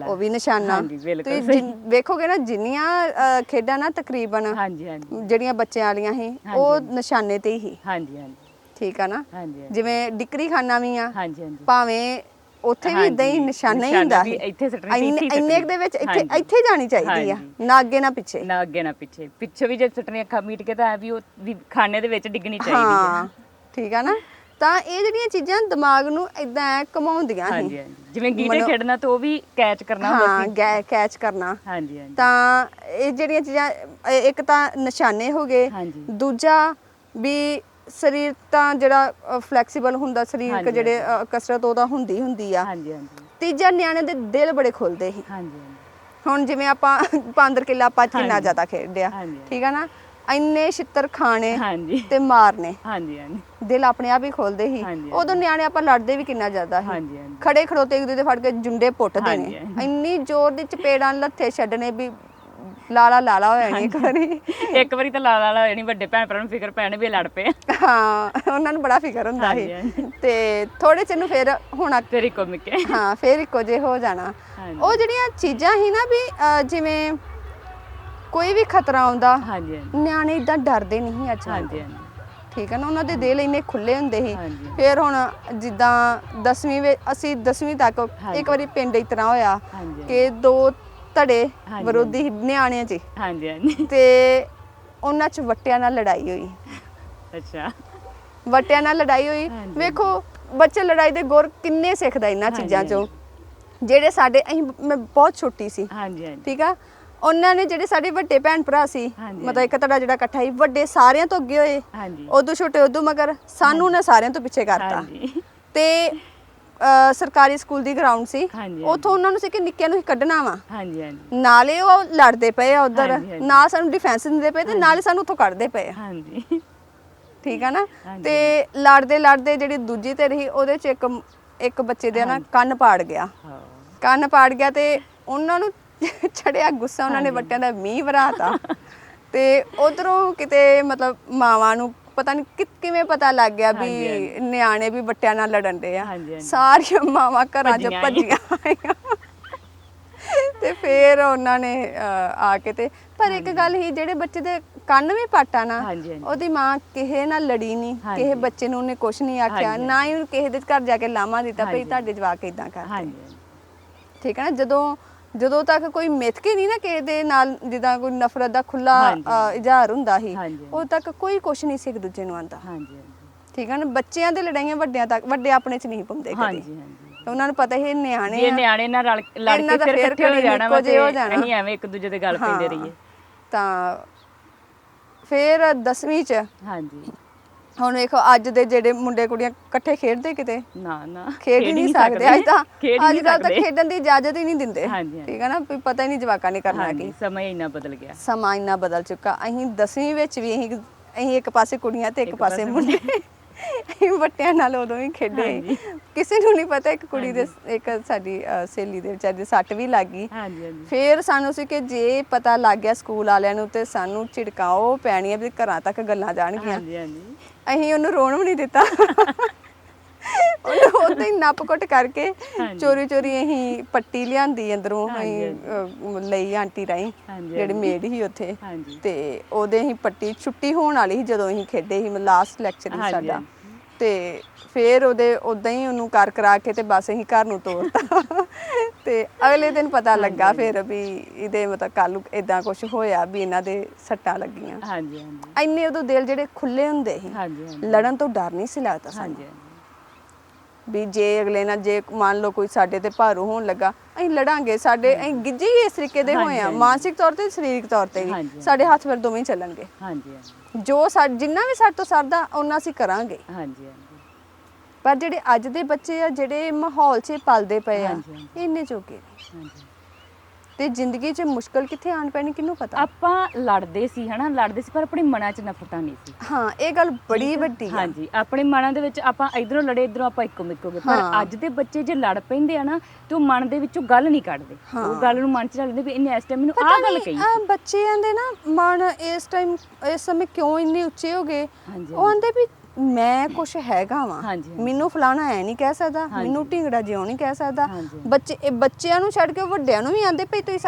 ਉਹ ਵੀ ਨਿਸ਼ਾਨਾ। ਹਾਂਜੀ ਬਿਲਕੁਲ ਤੁਸੀਂ ਵੇਖੋਗੇ ਨਾ ਜਿੰਨੀਆਂ ਖੇਡਾਂ ਨਾ ਤਕਰੀਬਨ ਹਾਂਜੀ ਹਾਂਜੀ ਜਿਹੜੀਆਂ ਬੱਚਿਆਂ ਵਾਲੀਆਂ ਸੀ ਉਹ ਨਿਸ਼ਾਨੇ ਤੇ ਹੀ। ਹਾਂਜੀ ਹਾਂਜੀ ਠੀਕ ਆ ਨਾ। ਹਾਂਜੀ ਜਿਵੇਂ ਡਿਕਰੀ ਖਾਨਾ ਵੀ ਆ ਹਾਂਜੀ ਹਾਂਜੀ ਭਾਵੇਂ ਉੱਥੇ ਵੀ ਇਦਾਂ ਹੀ ਨਿਸ਼ਾਨਾ ਹੀ ਹੁੰਦਾ ਸੀ। ਇੰਨੇ ਦੇ ਵਿੱਚ ਇੱਥੇ ਜਾਣੀ ਚਾਹੀਦੀ ਆ ਨਾ ਅੱਗੇ ਨਾ ਪਿੱਛੇ। ਨਾ ਅੱਗੇ ਨਾ ਪਿੱਛੇ। ਪਿੱਛੇ ਵੀ ਜੇ ਸੁੱਟਣੀ ਅੱਖਾਂ ਮੀਟ ਕੇ ਤਾਂ ਵੀ ਉਹ ਵੀ ਖਾਨੇ ਦੇ ਵਿੱਚ ਡਿੱਗਣੀ ਚਾਹੀਦੀ ਹੈ। ਹਾਂ ਠੀਕ ਆ ਨਾ। ਤਾਂ ਇਹ ਜਿਹੜੀਆਂ ਚੀਜ਼ਾਂ ਦਿਮਾਗ ਨੂੰ ਇਦਾਂ ਘਮਾਉਂਦੀਆਂ ਸੀ। ਹਾਂਜੀ ਹਾਂਜੀ ਜਿਵੇਂ ਗੀਟੇ ਖੇਡਣਾ ਤਾਂ ਉਹ ਵੀ ਕੈਚ ਕਰਨਾ ਹੁੰਦਾ ਸੀ। ਹਾਂ ਕੈਚ ਕਰਨਾ। ਹਾਂਜੀ ਹਾਂਜੀ ਤਾਂ ਇਹ ਜਿਹੜੀਆਂ ਚੀਜ਼ਾਂ ਇੱਕ ਤਾਂ ਨਿਸ਼ਾਨੇ ਹੋ ਗਏ, ਦੂਜਾ ਵੀ ਸਰੀਰ ਤਾਂ ਜਿਹੜਾ ਫਲੈਕਸੀਬਲ ਹੁੰਦਾ ਸਰੀਰਕ ਜਿਹੜੇ ਕਸਰਤ ਉਹਦਾ ਹੁੰਦੀ ਆ। ਤੀਜਾ ਨਿਆਣੇ ਦੇ ਦਿਲ ਬੜੇ ਖੁੱਲਦੇ ਸੀ। ਹੁਣ ਜਿਵੇਂ ਆਪਾਂ ਬਾਂਦਰ ਕਿੱਲਾ ਆਪਾਂ ਕਿੰਨਾ ਜ਼ਿਆਦਾ ਖੇਡਦੇ ਆ। ਠੀਕ ਆ ਨਾ। ਇੰਨੇ ਛਿੱਤਰ ਖਾਣੇ ਤੇ ਮਾਰਨੇ ਦਿਲ ਆਪਣੇ ਆਪ ਹੀ ਖੋਲਦੇ ਸੀ। ਉਦੋਂ ਨਿਆਣੇ ਆਪਾਂ ਲੜਦੇ ਵੀ ਕਿੰਨਾ ਜ਼ਿਆਦਾ ਸੀ। ਖੜੇ ਖੜੋਤੇ ਇੱਕ ਦੂਜੇ ਫੜ ਕੇ ਜੁੰਡੇ ਪੁੱਟਦੇ ਨੇ ਇੰਨੀ ਜ਼ੋਰ ਦੀ ਚਪੇੜਾਂ ਲੱਥੇ ਛੱਡਣੇ ਵੀ ਲਾਲਾ ਹੋ ਜਾਣੀ ਇੱਕ ਵਾਰੀ ਤਾਂ ਲਾਲਾ ਹੋ ਜਾਣੀ। ਵੱਡੇ ਭੈਣ ਭਰਾ ਨੂੰ ਫਿਕਰ ਪੈਣ ਵੀ ਲੜ ਪਏ। ਹਾਂ ਉਹਨਾਂ ਨੂੰ ਬੜਾ ਫਿਕਰ ਹੁੰਦਾ ਸੀ ਤੇ ਥੋੜੇ ਚਿਰ ਨੂੰ ਫਿਰ ਹੋਣਾ ਫਿਰ ਇੱਕੋ ਮਿੱਕੇ। ਹਾਂ ਫਿਰ ਇੱਕੋ ਜੇ ਹੋ ਜਾਣਾ। ਉਹ ਜਿਹੜੀਆਂ ਚੀਜ਼ਾਂ ਸੀ ਨਾ ਵੀ ਜਿਵੇਂ ਕੋਈ ਵੀ ਖਤਰਾ ਆਉਂਦਾ ਨਿਆਣੇ ਇਦਾਂ ਡਰਦੇ ਨਹੀਂ ਅੱਜ ਕੱਲ੍ਹ। ਠੀਕ ਹੈ ਨਾ। ਉਹਨਾਂ ਦੇ ਦਿਲ ਇੰਨੇ ਖੁੱਲੇ ਹੁੰਦੇ ਸੀ। ਫਿਰ ਹੁਣ ਜਿੱਦਾਂ 10ਵੀਂ ਵਿੱਚ ਅਸੀਂ 10ਵੀਂ ਤੱਕ ਇੱਕ ਵਾਰੀ ਪਿੰਡ ਇਸ ਤਰ੍ਹਾਂ ਹੋਇਆ ਕਿ ਦੋ ਧੜੇ ਵਿਰੋਧੀ ਨਿਆਣਿਆਂ 'ਚ ਤੇ ਉਹਨਾਂ 'ਚ ਵੱਟਿਆਂ ਨਾਲ ਲੜਾਈ ਹੋਈ। ਅੱਛਾ ਵੱਟਿਆਂ ਨਾਲ ਲੜਾਈ ਹੋਈ। ਵੇਖੋ ਬੱਚੇ ਲੜਾਈ ਦੇ ਗੁਰ ਕਿੰਨੇ ਸਿੱਖਦਾ ਇਹਨਾਂ ਚੀਜ਼ਾਂ 'ਚੋਂ ਜਿਹੜੇ ਸਾਡੇ ਮੈਂ ਬਹੁਤ ਛੋਟੀ ਸੀ। ਠੀਕ ਆ। ਉਹਨਾਂ ਨੇ ਜਿਹੜੇ ਸਾਡੇ ਵੱਡੇ ਭੈਣ ਭਰਾ ਸੀ ਮਤਲਬ ਇੱਕ ਧੜਾ ਜਿਹੜਾ ਇਕੱਠਾ ਸੀ ਵੱਡੇ ਸਾਰਿਆਂ ਤੋਂ ਅੱਗੇ ਹੋਏ ਉਦੋਂ ਛੋਟੇ ਉਦੋਂ ਮਗਰ ਸਾਨੂੰ ਉਹਨਾਂ ਸਾਰਿਆਂ ਤੋਂ ਪਿੱਛੇ ਕਰਤਾ। ਤੇ ਸਰਕਾਰੀ ਸਕੂਲ ਦੀ ਗਰਾਊਂਡ ਸੀ ਉੱਥੋਂ ਉਹਨਾਂ ਨੂੰ ਸੀ ਕਿ ਨਿੱਕਿਆਂ ਨੂੰ ਹੀ ਕੱਢਣਾ ਵਾ ਨਾਲੇ ਉਹ ਲੜਦੇ ਪਏ ਆ ਉਧਰ ਨਾ ਸਾਨੂੰ ਡਿਫੈਂਸ ਦਿੰਦੇ ਪਏ ਤੇ ਨਾਲੇ ਸਾਨੂੰ ਉੱਥੋਂ ਕੱਢਦੇ ਪਏ ਆ। ਠੀਕ ਆ ਨਾ। ਤੇ ਲੜਦੇ ਜਿਹੜੀ ਦੂਜੀ ਧਿਰ ਸੀ ਉਹਦੇ 'ਚ ਇੱਕ ਬੱਚੇ ਦੇ ਨਾ ਕੰਨ ਪਾੜ ਗਿਆ ਤੇ ਉਹਨਾਂ ਨੂੰ ਚੜਿਆ ਗੁੱਸਾ। ਉਹਨਾਂ ਨੇ ਵੱਟਿਆਂ ਦਾ ਮੀਂਹ ਵਰਾਤਾ ਤੇ ਉਧਰੋਂ ਕਿਤੇ ਮਤਲਬ ਮਾਵਾਂ ਨੂੰ ਪਤਾ ਨਹੀਂ ਕਿਵੇਂ ਪਤਾ ਲੱਗ ਗਿਆ ਵੀ ਨਿਆਣੇ ਵੀ ਵੱਟਿਆਂ ਨਾਲ ਲੜਨ ਦੇ ਆ। ਸਾਰੀਆਂ ਮਾਵਾਂ ਘਰਾਂ 'ਚ ਭੱਜੀਆਂ ਆਈਆਂ ਤੇ ਫਿਰ ਉਹਨਾਂ ਨੇ ਆ ਕੇ ਤੇ ਪਰ ਇੱਕ ਗੱਲ ਹੀ ਜਿਹੜੇ ਬੱਚੇ ਦੇ ਕੰਨ ਵੀ ਪਾਟਾ ਨਾ ਉਹਦੀ ਮਾਂ ਕਿਸੇ ਨਾਲ ਲੜੀ ਨਹੀਂ। ਕਿਸੇ ਬੱਚੇ ਨੂੰ ਉਹਨੇ ਕੁਛ ਨਹੀਂ ਆਖਿਆ ਨਾ ਹੀ ਕਿਸੇ ਦੇ ਘਰ ਜਾ ਕੇ ਲਾਮਾ ਦਿੱਤਾ ਭਈ ਤੁਹਾਡੇ ਜਵਾਕ ਇਦਾਂ ਕਰਦੇ। ਠੀਕ ਹੈ ਨਾ। ਜਦੋਂ ਤੱਕ ਕੋਈ ਮਿੱਥ ਕੇ ਨਹੀਂ ਨਾ ਕਿਸੇ ਦੇ ਨਾਲ ਜਿੱਦਾਂ ਕੋਈ ਨਫ਼ਰਤ ਦਾ ਖੁੱਲਾ ਇਜ਼ਹਾਰ ਹੁੰਦਾ ਸੀ ਉਦੋਂ ਤੱਕ ਕੋਈ ਕੁਛ ਨਹੀਂ ਸੀ ਇੱਕ ਦੂਜੇ ਨੂੰ ਆਂਦਾ। ਠੀਕ ਹੈ ਨਾ। ਬੱਚਿਆਂ ਦੇ ਲੜਾਈਆਂ ਵੱਡੇ ਆਪਣੇ 'ਚ ਨਹੀਂ ਪਾਉਂਦੇ ਕਦੇ ਉਹਨਾਂ ਨੂੰ ਪਤਾ ਹੀ ਨਿਆਣੇ ਜੇ ਨਿਆਣੇ ਨਾਲ ਲੜ ਕੇ ਫਿਰ ਇਕੱਠੇ ਹੋ ਜਾਣਾ ਵਾ ਤੇ ਅਸੀਂ ਐਵੇਂ ਇੱਕ ਦੂਜੇ ਦੇ ਗੱਲ ਪੈਂਦੇ ਰਹੀਏ। ਤਾਂ ਫਿਰ 10ਵੀਂ 'ਚ ਹਾਂਜੀ ਹੁਣ ਵੇਖੋ ਅੱਜ ਦੇ ਜਿਹੜੇ ਮੁੰਡੇ ਕੁੜੀਆਂ ਇਕੱਠੇ ਖੇਡਦੇ ਕਿਤੇ ਨਾ ਖੇਡ ਹੀ ਨਹੀਂ ਸਕਦੇ। ਅੱਜ ਕੱਲ੍ਹ ਤਾਂ ਖੇਡਣ ਦੀ ਇਜਾਜ਼ਤ ਹੀ ਨਹੀਂ ਦਿੰਦੇ। ਠੀਕ ਹੈ ਨਾ, ਵੀ ਪਤਾ ਹੀ ਨਹੀਂ ਜਵਾਕਾਂ ਨੇ ਕਰਨਾ ਕੀ। ਸਮਾਂ ਇੰਨਾ ਬਦਲ ਗਿਆ, ਸਮਾਂ ਇੰਨਾ ਬਦਲ ਚੁੱਕਾ। ਅਸੀਂ 10ਵੀਂ ਵਿੱਚ ਵੀ ਅਸੀਂ ਇੱਕ ਪਾਸੇ ਕੁੜੀਆਂ ਤੇ ਇੱਕ ਪਾਸੇ ਮੁੰਡੇ, ਅਸੀਂ ਬੱਟਿਆਂ ਨਾਲ ਉਦੋਂ ਵੀ ਖੇਡੇ। ਕਿਸੇ ਨੂੰ ਨਹੀਂ ਪਤਾ ਇੱਕ ਕੁੜੀ ਦੇ ਇੱਕ ਸਾਡੀ ਸਹੇਲੀ ਦੇ ਵਿਚਾਰੀ ਦੇ ਸੱਟ ਵੀ ਲੱਗ ਗਈ। ਫਿਰ ਸਾਨੂੰ ਸੀ ਕਿ ਜੇ ਪਤਾ ਲੱਗ ਗਿਆ ਸਕੂਲ ਵਾਲਿਆਂ ਨੂੰ ਤੇ ਸਾਨੂੰ ਝਿੜਕਾਓ ਪੈਣੀਆਂ ਵੀ ਘਰਾਂ ਤੱਕ ਗੱਲਾਂ ਜਾਣਗੀਆਂ। ਅਸੀਂ ਉਹਨੂੰ ਰੋਣ ਵੀ ਨਹੀਂ ਦਿੱਤਾ, ਉਹਨੂੰ ਉੱਦਾਂ ਹੀ ਨੱਪ ਕੁੱਟ ਕਰਕੇ ਚੋਰੀ ਅਸੀਂ ਪੱਟੀ ਲਿਆਂਦੀ ਅੰਦਰੋਂ, ਅਸੀਂ ਲਈ ਆਂਟੀ ਰਾਹੀਂ ਜਿਹੜੀ ਮੇਡ ਸੀ ਉੱਥੇ, ਤੇ ਉਹਦੇ ਅਸੀਂ ਪੱਟੀ ਛੁੱਟੀ ਹੋਣ ਵਾਲੀ ਸੀ ਜਦੋਂ ਅਸੀਂ ਖੇਡੇ ਸੀ, ਲਾਸਟ ਲੈਕਚਰ ਸੀ ਸਾਡਾ। ਤੇ ਫਿਰ ਉਹਦੇ ਉੱਦਾਂ ਹੀ ਉਹਨੂੰ ਕਰ ਕਰਾ ਕੇ ਤੇ ਬਸ ਅਸੀਂ ਘਰ ਨੂੰ ਤੋਰਤਾ। ਤੇ ਅਗਲੇ ਦਿਨ ਪਤਾ ਲੱਗਾ ਫਿਰ ਵੀ ਇਹਦੇ ਮਤਲਬ ਕੱਲ ਇਦਾਂ ਕੁਝ ਹੋਇਆ ਵੀ ਇਹਨਾਂ ਦੇ ਸੱਟਾਂ ਲੱਗੀਆਂ। ਇੰਨੇ ਉਦੋਂ ਦਿਲ ਜਿਹੜੇ ਖੁੱਲੇ ਹੁੰਦੇ ਸੀ, ਲੜਨ ਤੋਂ ਡਰ ਨਹੀਂ ਸੀ ਲੱਗਦਾ ਸਾਨੂੰ ਵੀ ਜੇ ਅਗਲੇ ਨਾਲ ਜੇ ਮੰਨ ਲਓ ਕੋਈ ਸਾਡੇ ਤੇ ਭਾਰੂ ਹੋਣ ਲੱਗਾ ਅਸੀਂ ਲੜਾਂਗੇ। ਸਾਡੇ ਅਸੀਂ ਗਿੱਜੇ ਹੀ ਇਸ ਤਰੀਕੇ ਦੇ ਹੋਏ ਆ, ਮਾਨਸਿਕ ਤੌਰ ਤੇ ਸਰੀਰਕ ਤੌਰ ਤੇ ਵੀ ਸਾਡੇ ਹੱਥ ਫਿਰ ਦੋਵੇਂ ਚੱਲਣਗੇ। ਜੋ ਜਿੰਨਾ ਵੀ ਸਾਡੇ ਤੋਂ ਸਰਦਾ ਉਹਨਾਂ ਅਸੀਂ ਕਰਾਂਗੇ। ਪਰ ਜਿਹੜੇ ਅੱਜ ਦੇ ਬੱਚੇ ਆ ਜਿਹੜੇ ਮਾਹੌਲ 'ਚ ਪਲਦੇ ਪਏ ਆ, ਇੰਨੇ ਚੋਕੇ ਤੇ ਜ਼ਿੰਦਗੀ 'ਚ ਮੁਸ਼ਕਲ ਕਿੱਥੇ ਆਣ ਪੈਣੀ ਕਿਹਨੂੰ ਪਤਾ। ਆਪਾਂ ਲੜਦੇ ਸੀ ਹਨਾ, ਲੜਦੇ ਸੀ ਪਰ ਆਪਣੇ ਮਨਾਂ 'ਚ ਨਫ਼ਰਤਾਂ ਨਹੀਂ ਸੀ। ਹਾਂ, ਇਹ ਗੱਲ ਬੜੀ ਵੱਡੀ ਆ। ਹਾਂਜੀ, ਆਪਣੇ ਮਨਾਂ ਦੇ ਵਿੱਚ ਆਪਾਂ ਇਧਰੋਂ ਲੜੇ ਇਧਰੋਂ ਆਪਾਂ ਇੱਕੋ ਮਿੱਕੋਗੇ। ਪਰ ਅੱਜ ਦੇ ਬੱਚੇ ਜੇ ਲੜ ਪੈਂਦੇ ਆ ਨਾ ਤੇ ਉਹ ਮਨ ਦੇ ਵਿੱਚੋਂ ਗੱਲ ਨਹੀਂ ਕੱਢਦੇ, ਉਹ ਗੱਲ ਨੂੰ ਮਨ 'ਚ ਰੱਖਦੇ ਵੀ ਇਹਨੇ ਇਸ ਟਾਈਮ ਮੈਨੂੰ ਆਹ ਗੱਲ ਕਹੀ। ਬੱਚਿਆਂ ਦੇ ਨਾ ਮਨ ਇਸ ਸਮੇਂ ਕਿਉਂ ਇੰਨੇ ਉੱਚੇ ਹੋ ਗਏ, ਉਹ ਆਂਦੇ ਵੀ ਮੈਂ ਕੁਛ ਹੈਗਾ ਵਾਂ, ਮੈਨੂੰ ਫਲਾਣਾ ਐ ਨਹੀਂ ਕਹਿ ਸਕਦਾ, ਮੈਨੂੰ ਢਿੰਗੜਾ ਜਿਉਂ ਨਹੀਂ ਕਹਿ ਸਕਦਾ। ਬੱਚਿਆਂ ਨੂੰ ਛੱਡ ਕੇ ਵੱਡਿਆਂ ਨੂੰ ਵੀ ਆਂਦੇ ਭਈ ਤੁਸੀਂ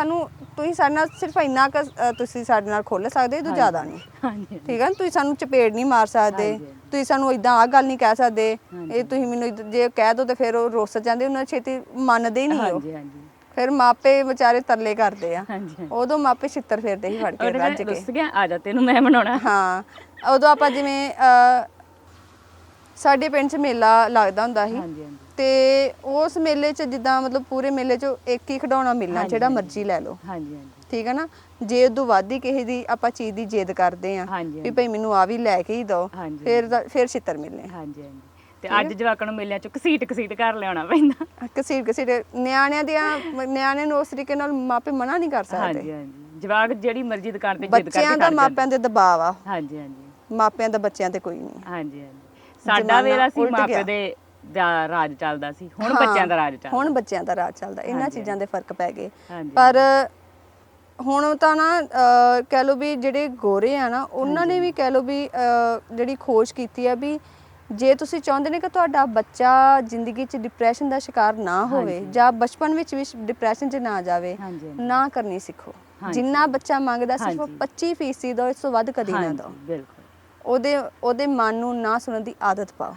ਸਾਡੇ ਨਾਲ ਸਿਰਫ ਇੰਨਾ ਕੁ ਤੁਸੀਂ ਸਾਡੇ ਨਾਲ ਖੁੱਲ ਸਕਦੇ, ਇਹ ਤੋਂ ਜ਼ਿਆਦਾ ਨਹੀਂ। ਠੀਕ ਹੈ, ਤੁਸੀਂ ਸਾਨੂੰ ਚਪੇੜ ਨਹੀਂ ਮਾਰ ਸਕਦੇ, ਤੁਸੀਂ ਸਾਨੂੰ ਇਦਾਂ ਆਹ ਗੱਲ ਨਹੀਂ ਕਹਿ ਸਕਦੇ, ਇਹ ਤੁਸੀਂ ਮੈਨੂੰ ਜੇ ਕਹਿ ਦੋ ਤੇ ਫਿਰ ਉਹ ਰੁੱਸ ਜਾਂਦੇ, ਉਹਨਾਂ ਛੇਤੀ ਮੰਨਦੇ ਨਹੀਂ ਉਹ। ਫਿਰ ਮਾਪੇ ਵਿਚਾਰੇ ਤਰਲੇ ਕਰਦੇ ਆ, ਉਦੋਂ ਮਾਪੇ ਛਿੱਤਰ ਫੇਰਦੇ ਸੀ ਫੜ ਕੇ ਰੱਜ ਕੇ, ਆ ਜਾ ਤੈਨੂੰ ਮੈਂ ਮਨਾਉਣਾ। ਹਾਂ, ਉਦੋਂ ਆਪਾਂ ਜਿਵੇਂ ਸਾਡੇ ਪਿੰਡ 'ਚ ਮੇਲਾ ਲੱਗਦਾ ਹੁੰਦਾ ਸੀ ਤੇ ਉਸ ਮੇਲੇ 'ਚ ਜਿੱਦਾਂ ਮਤਲਬ ਪੂਰੇ ਮੇਲੇ 'ਚ ਇੱਕ ਹੀ ਖਿਡੌਣਾ ਮਿਲਣਾ, ਜਿਹੜਾ ਮਰਜ਼ੀ ਲੈ ਲਓ। ਠੀਕ ਹੈ ਨਾ, ਜੇ ਉਦੋਂ ਵੱਧ ਹੀ ਕਿਸੇ ਦੀ ਆਪਾਂ ਚੀਜ਼ ਦੀ ਜਿੱਦ ਕਰਦੇ ਆ ਵੀ ਭਈ ਮੈਨੂੰ ਆ ਵੀ ਲੈ ਕੇ ਹੀ ਦਿਓ, ਫਿਰ ਛਿੱਤਰ ਮਿਲਣੇ। ਤੇ ਅੱਜ ਜਵਾਕਾਂ ਨੂੰ ਮੇਲਿਆਂ 'ਚ ਘਸੀਟ ਘਰ ਲਿਆਉਣਾ ਪੈਂਦਾ। ਘਸੀਟ ਨਿਆਣਿਆਂ ਨੂੰ ਉਸ ਤਰੀਕੇ ਨਾਲ ਮਾਪੇ ਮਨਾ ਨਹੀਂ ਕਰ ਸਕਦੇ। ਜਵਾਕ ਜਿਹੜੀ ਮਰਜ਼ੀ ਦੁਕਾਨ ਤੇ ਜਿੱਦ ਕਰਕੇ ਬੱਚਿਆਂ ਦਾ ਮਾਪਿਆਂ ਦੇ ਦਬਾਅ ਆ। ਮਾਪਿਆਂ ਦਾ ਬੱਚਿਆਂ ਤੇ ਕੋਈ ਨਹੀਂ। ਸਾਡਾ ਵੇਲਾ ਸੀ ਮਾਪੇ ਦੇ ਰਾਜ ਚੱਲਦਾ ਸੀ, ਹੁਣ ਬੱਚਿਆਂ ਦਾ ਰਾਜ ਚੱਲਦਾ। ਹੁਣ ਬੱਚਿਆਂ ਦਾ ਰਾਜ ਚੱਲਦਾ, ਇਹਨਾਂ ਚੀਜ਼ਾਂ ਦੇ ਫਰਕ ਪੈ ਗਏ। ਪਰ ਹੁਣ ਤਾਂ ਨਾ ਕਹਿ ਲਓ ਵੀ ਜਿਹੜੇ ਗੋਰੇ ਆ ਨਾ, ਉਹਨਾਂ ਨੇ ਵੀ ਕਹਿ ਲਓ ਵੀ ਜਿਹੜੀ ਖੋਜ ਕੀਤੀ ਆ ਵੀ ਜੇ ਤੁਸੀਂ ਚਾਹੁੰਦੇ ਨੇ ਕਿ ਤੁਹਾਡਾ ਬੱਚਾ ਜ਼ਿੰਦਗੀ 'ਚ ਡਿਪਰੈਸ਼ਨ ਦਾ ਸ਼ਿਕਾਰ ਨਾ ਹੋਵੇ ਜਾਂ ਬਚਪਨ ਵਿੱਚ ਵੀ ਡਿਪਰੈਸ਼ਨ 'ਚ ਨਾ ਜਾਵੇ, ਨਾ ਕਰਨੀ ਸਿੱਖੋ। ਜਿੰਨਾ ਬੱਚਾ ਮੰਗਦਾ ਸਿਰਫ 25% ਦਿਓ, ਇਸ ਤੋਂ ਵੱਧ ਕਦੀ ਨਾ ਦਿਓ। ਉਹਦੇ ਮਨ ਨੂੰ ਨਾ ਸੁਣਨ ਦੀ ਆਦਤ ਪਾਓ।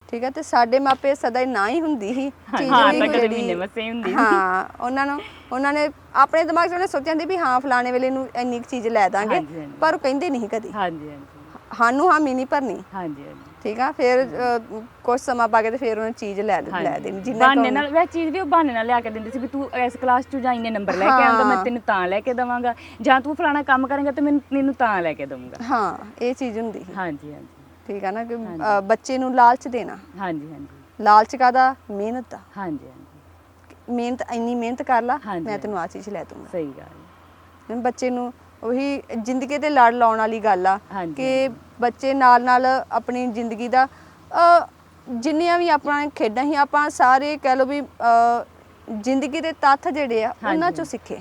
ਠੀਕ ਹੈ, ਤੇ ਸਾਡੇ ਮਾਪੇ ਸਦਾ ਹੀ ਨਾ ਹੀ ਹੁੰਦੀ ਸੀ ਚੀਜ਼ ਜਿਹੜੀ। ਹਾਂ, ਉਹਨਾਂ ਨੇ ਆਪਣੇ ਦਿਮਾਗ 'ਚ ਉਹਨੇ ਸੋਚਿਆ ਵੀ ਹਾਂ ਫਲਾਣੇ ਵੇਲੇ ਨੂੰ ਇੰਨੀ ਚੀਜ਼ ਲੈ ਦਾਂਗੇ, ਪਰ ਉਹ ਕਹਿੰਦੇ ਨਹੀਂ ਕਦੀ ਸਾਨੂੰ ਹਾਮੀ ਨਹੀਂ ਭਰਨੀ। ਠੀਕ ਆ, ਫਿਰ ਕੁਝ ਸਮਾਂ ਪਾ ਕੇ ਤੇ ਫਿਰ ਉਹਨੇ ਚੀਜ਼ ਲੈ ਦੇਣੀ। ਜਿੰਨਾ ਬਹਾਨੇ ਨਾਲ ਵੈ ਚੀਜ਼ ਵੀ ਉਹ ਬਹਾਨੇ ਨਾਲ ਲਿਆ ਕੇ ਦਿੰਦੇ ਸੀ ਵੀ ਤੂੰ ਇਸ ਕਲਾਸ 'ਚ ਜਾਂ ਇੰਨੇ ਨੰਬਰ ਲੈ ਕੇ ਆਉਂਦਾ, ਮੈਂ ਤੈਨੂੰ ਤਾਂ ਲੈ ਕੇ ਦੇਵਾਂਗਾ, ਜਾਂ ਤੂੰ ਫਲਾਣਾ ਕੰਮ ਕਰੇਂਗਾ ਤੇ ਮੈਨੂੰ ਤਾਂ ਲੈ ਕੇ ਦਊਂਗਾ। ਹਾਂ, ਇਹ ਚੀਜ਼ ਹੁੰਦੀ ਸੀ। ਠੀਕ ਆ ਨਾ, ਕਿ ਬੱਚੇ ਨੂੰ ਲਾਲਚ ਦੇਣਾ। ਲਾਲਚ ਕਾਹਦਾ? ਮਿਹਨਤ ਦਾ। ਮਿਹਨਤ, ਇੰਨੀ ਮਿਹਨਤ ਕਰ ਲਾ, ਮੈਂ ਤੈਨੂੰ ਆਹ ਚੀਜ਼ ਲੈ ਦੂੰਗਾ। ਸਹੀ ਗੱਲ। ਬੱਚੇ ਨੂੰ ਉਹੀ ਜ਼ਿੰਦਗੀ ਤੇ ਲੜ ਲਾਉਣ ਵਾਲੀ ਗੱਲ ਆ ਕਿ ਬੱਚੇ ਨਾਲ ਆਪਣੀ ਜ਼ਿੰਦਗੀ ਦਾ ਜਿੰਨੀਆਂ ਵੀ ਆਪਣਾ ਖੇਡਾਂ ਸੀ, ਆਪਾਂ ਸਾਰੇ ਕਹਿ ਲਓ ਵੀ ਜ਼ਿੰਦਗੀ ਦੇ ਤੱਥ ਜਿਹੜੇ ਆ ਉਹਨਾਂ ਚੋਂ ਸਿੱਖੇ।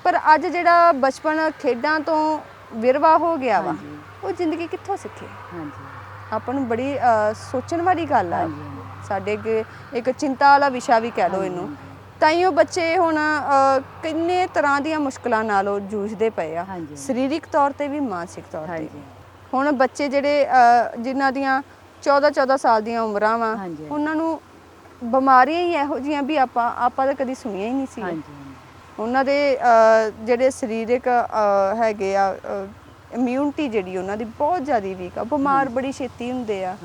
ਪਰ ਅੱਜ ਜਿਹੜਾ ਬਚਪਨ ਖੇਡਾਂ ਤੋਂ ਵਿਰਵਾ ਹੋ ਗਿਆ ਵਾ, ਉਹ ਜ਼ਿੰਦਗੀ ਕਿੱਥੋਂ ਸਿੱਖੇ? ਆਪਾਂ ਨੂੰ ਬੜੀ ਸੋਚਣ ਵਾਲੀ ਗੱਲ ਆ। ਸਾਡੇ ਇੱਕ ਚਿੰਤਾ ਵਾਲਾ ਵਿਸ਼ਾ ਵੀ ਕਹਿ ਲਓ ਇਹਨੂੰ। ਤਾਈਓ ਬੱਚੇ ਹੁਣ ਕਿੰਨੇ ਤਰ੍ਹਾਂ ਦੀਆਂ ਮੁਸ਼ਕਲਾਂ ਨਾਲ ਉਹ ਜੂਝਦੇ ਪਏ ਆ, ਸਰੀਰਕ ਤੌਰ ਤੇ ਵੀ ਤਾਂ ਤੌਰ ਤੇ। ਹੁਣ ਬੱਚੇ ਜਿਹੜੇ ਜਿਨ੍ਹਾਂ ਦੀਆਂ 14 ਸਾਲ ਦੀਆਂ ਉਮਰਾਂ ਵਾ, ਉਹਨਾਂ ਨੂੰ ਬਿਮਾਰੀਆਂ ਹੀ ਇਹੋ ਜਿਹੀਆਂ ਵੀ ਆਪਾਂ ਤਾਂ ਕਦੀ ਸੁਣੀਆਂ ਹੀ ਨਹੀਂ ਸੀ। ਉਹਨਾਂ ਦੇ ਜਿਹੜੇ ਸਰੀਰਕ ਹੈਗੇ ਆ, ਇਮਿਊਨਿਟੀ ਜਿਹੜੀ ਉਹਨਾਂ ਦੀ ਬਹੁਤ ਜ਼ਿਆਦਾ ਵੀਕ ਆ, ਬਿਮਾਰ ਬੜੀ ਛੇਤੀ ਹੁੰਦੇ ਆ।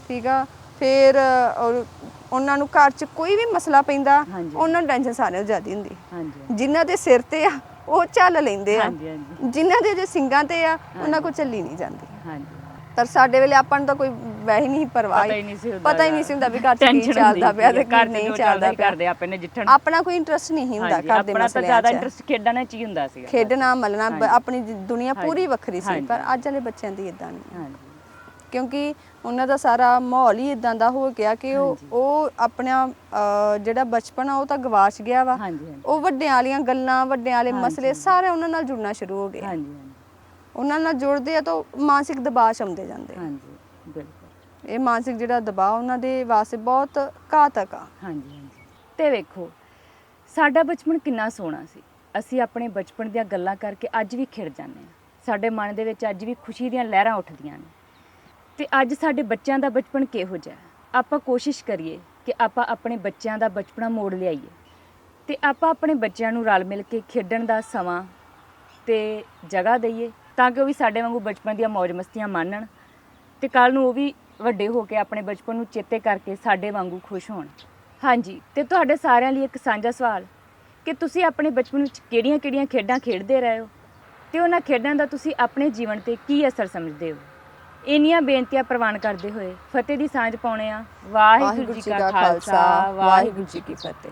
ਠੀਕ ਆ, ਫਿਰ ਉਹਨਾਂ ਨੂੰ ਘਰ 'ਚ ਕੋਈ ਵੀ ਮਸਲਾ ਪੈਂਦਾ ਹਾਂਜੀ। ਉਹਨਾਂ ਨੂੰ ਟੈਨਸ਼ਨ ਸਾਰਿਆਂ ਤੋਂ ਜ਼ਿਆਦਾ ਹੁੰਦੀ। ਹਾਂਜੀ ਜਿਨ੍ਹਾਂ ਦੇ ਸਿਰ ਤੇ ਆ ਉਹ ਚੱਲ ਲੈਂਦੇ ਆ, ਹਾਂਜੀ ਹਾਂਜੀ ਜਿਨ੍ਹਾਂ ਦੇ ਜੇ ਸਿੰਗਾਂ ਤੇ ਆ ਉਹਨਾਂ ਕੋਲ ਚੱਲੀ ਨਹੀਂ ਜਾਂਦੀ। ਹਾਂਜੀ ਪਰ ਸਾਡੇ ਵੇਲੇ ਆਪਾਂ ਨੂੰ ਤਾਂ ਕੋਈ ਵੈਸੇ ਨਹੀਂ ਪਰਵਾਹ, ਪਤਾ ਹੀ ਨਹੀਂ ਸੀ ਹੁੰਦਾ ਪਤਾ ਹੀ ਨਹੀਂ ਸੀ ਹੁੰਦਾ ਵੀ ਘਰ 'ਚ ਕੀ ਚੱਲਦਾ ਪਿਆ ਤੇ ਕੀ ਨਹੀਂ ਚੱਲਦਾ ਪਿਆ। ਕਰਦੇ ਆਪੇ ਨੇ ਜਿੱਠਣ ਆਪਣਾ ਕੋਈ ਇੰਟਰਸਟ ਨਹੀਂ ਹੁੰਦਾ ਘਰ ਦੇ ਆਪਣਾ ਤਾਂ ਮਸਲਿਆਂ ਜ਼ਿਆਦਾ 'ਚ। ਇੰਟਰਸਟ ਖੇਡਣ 'ਚ ਹੀ ਹੁੰਦਾ ਸੀ। ਖੇਡਣਾ ਮਲਣਾ ਆਪਣੀ ਦੁਨੀਆ ਪੂਰੀ ਵੱਖਰੀ ਸੀ, ਪਰ ਅੱਜ ਵਾਲੇ ਬੱਚਿਆਂ ਦੀ ਇਦਾਂ ਨਹੀਂ, ਹਾਂਜੀ ਕਿਉਂਕਿ ਉਹਨਾਂ ਦਾ ਸਾਰਾ ਮਾਹੌਲ ਹੀ ਇਦਾਂ ਦਾ ਹੋ ਗਿਆ ਕਿ ਉਹ ਆਪਣਾ ਜਿਹੜਾ ਬਚਪਨ ਆ ਉਹ ਤਾਂ ਗਵਾਚ ਗਿਆ ਵਾ। ਹਾਂਜੀ ਉਹ ਵੱਡਿਆਂ ਵਾਲੀਆਂ ਗੱਲਾਂ, ਵੱਡਿਆਂ ਵਾਲੇ ਮਸਲੇ ਸਾਰੇ ਉਹਨਾਂ ਨਾਲ ਜੁੜਨਾ ਸ਼ੁਰੂ ਹੋ ਗਏ। ਹਾਂਜੀ ਉਹਨਾਂ ਨਾਲ ਜੁੜਦੇ ਆ ਤਾਂ ਮਾਨਸਿਕ ਦਬਾਅ ਆਉਂਦੇ ਜਾਂਦੇ। ਹਾਂਜੀ ਬਿਲਕੁਲ। ਇਹ ਮਾਨਸਿਕ ਜਿਹੜਾ ਦਬਾਅ ਉਹਨਾਂ ਦੇ ਵਾਸਤੇ ਬਹੁਤ ਘਾਤਕ ਆ। ਹਾਂਜੀ ਹਾਂਜੀ। ਤੇ ਵੇਖੋ ਸਾਡਾ ਬਚਪਨ ਕਿੰਨਾ ਸੋਹਣਾ ਸੀ। ਅਸੀਂ ਆਪਣੇ ਬਚਪਨ ਦੀਆਂ ਗੱਲਾਂ ਕਰਕੇ ਅੱਜ ਵੀ ਖਿੜ ਜਾਂਦੇ ਹਾਂ। ਸਾਡੇ ਮਨ ਦੇ ਵਿੱਚ ਅੱਜ ਵੀ ਖੁਸ਼ੀ ਦੀਆਂ ਲਹਿਰਾਂ ਉੱਠਦੀਆਂ ਨੇ। ਤੇ ਅੱਜ ਸਾਡੇ ਬੱਚਿਆਂ ਦਾ ਬਚਪਨ ਕਿਹੋ ਜਿਹਾ, ਆਪਾਂ ਕੋਸ਼ਿਸ਼ ਕਰੀਏ ਕਿ ਆਪਾਂ ਆਪਣੇ ਬੱਚਿਆਂ ਦਾ ਬਚਪਨਾ ਮੋੜ ਲਿਆਈਏ ਤੇ ਆਪਾਂ ਆਪਣੇ ਬੱਚਿਆਂ ਨੂੰ ਰਲ ਮਿਲ ਕੇ ਖੇਡਣ ਦਾ ਸਮਾਂ ਤੇ ਜਗ੍ਹਾ ਦਈਏ, ਤਾਂ ਕਿ ਉਹ ਵੀ ਸਾਡੇ ਵਾਂਗੂ ਬਚਪਨ ਦੀਆਂ ਮੌਜ ਮਸਤੀਆਂ ਮਾਣਨ ਤੇ ਕੱਲ ਨੂੰ ਉਹ ਵੀ ਵੱਡੇ ਹੋ ਕੇ ਆਪਣੇ ਬਚਪਨ ਨੂੰ ਚੇਤੇ ਕਰਕੇ ਸਾਡੇ ਵਾਂਗੂ ਖੁਸ਼ ਹੋਣ। ਹਾਂਜੀ, ਤੇ ਤੁਹਾਡੇ ਸਾਰਿਆਂ ਲਈ ਇੱਕ ਸਾਂਝਾ ਸਵਾਲ ਕਿ ਤੁਸੀਂ ਆਪਣੇ ਬਚਪਨ ਵਿੱਚ ਕਿਹੜੀਆਂ-ਕਿਹੜੀਆਂ ਖੇਡਾਂ ਖੇਡਦੇ ਰਹੇ ਹੋ ਤੇ ਉਹਨਾਂ ਖੇਡਾਂ ਦਾ ਤੁਸੀਂ ਆਪਣੇ ਜੀਵਨ ਤੇ ਕੀ ਅਸਰ ਸਮਝਦੇ ਹੋ। ਇੰਨੀਆਂ ਬੇਨਤੀਆਂ ਪ੍ਰਵਾਨ ਕਰਦੇ ਹੋਏ ਫਤਿਹ ਦੀ ਸਾਂਝ ਪਾਉਣੇ ਆ। ਵਾਹਿਗੁਰੂ ਜੀ ਕਾ ਖਾਲਸਾ, ਵਾਹਿਗੁਰੂ ਜੀ ਕੀ ਫਤਿਹ।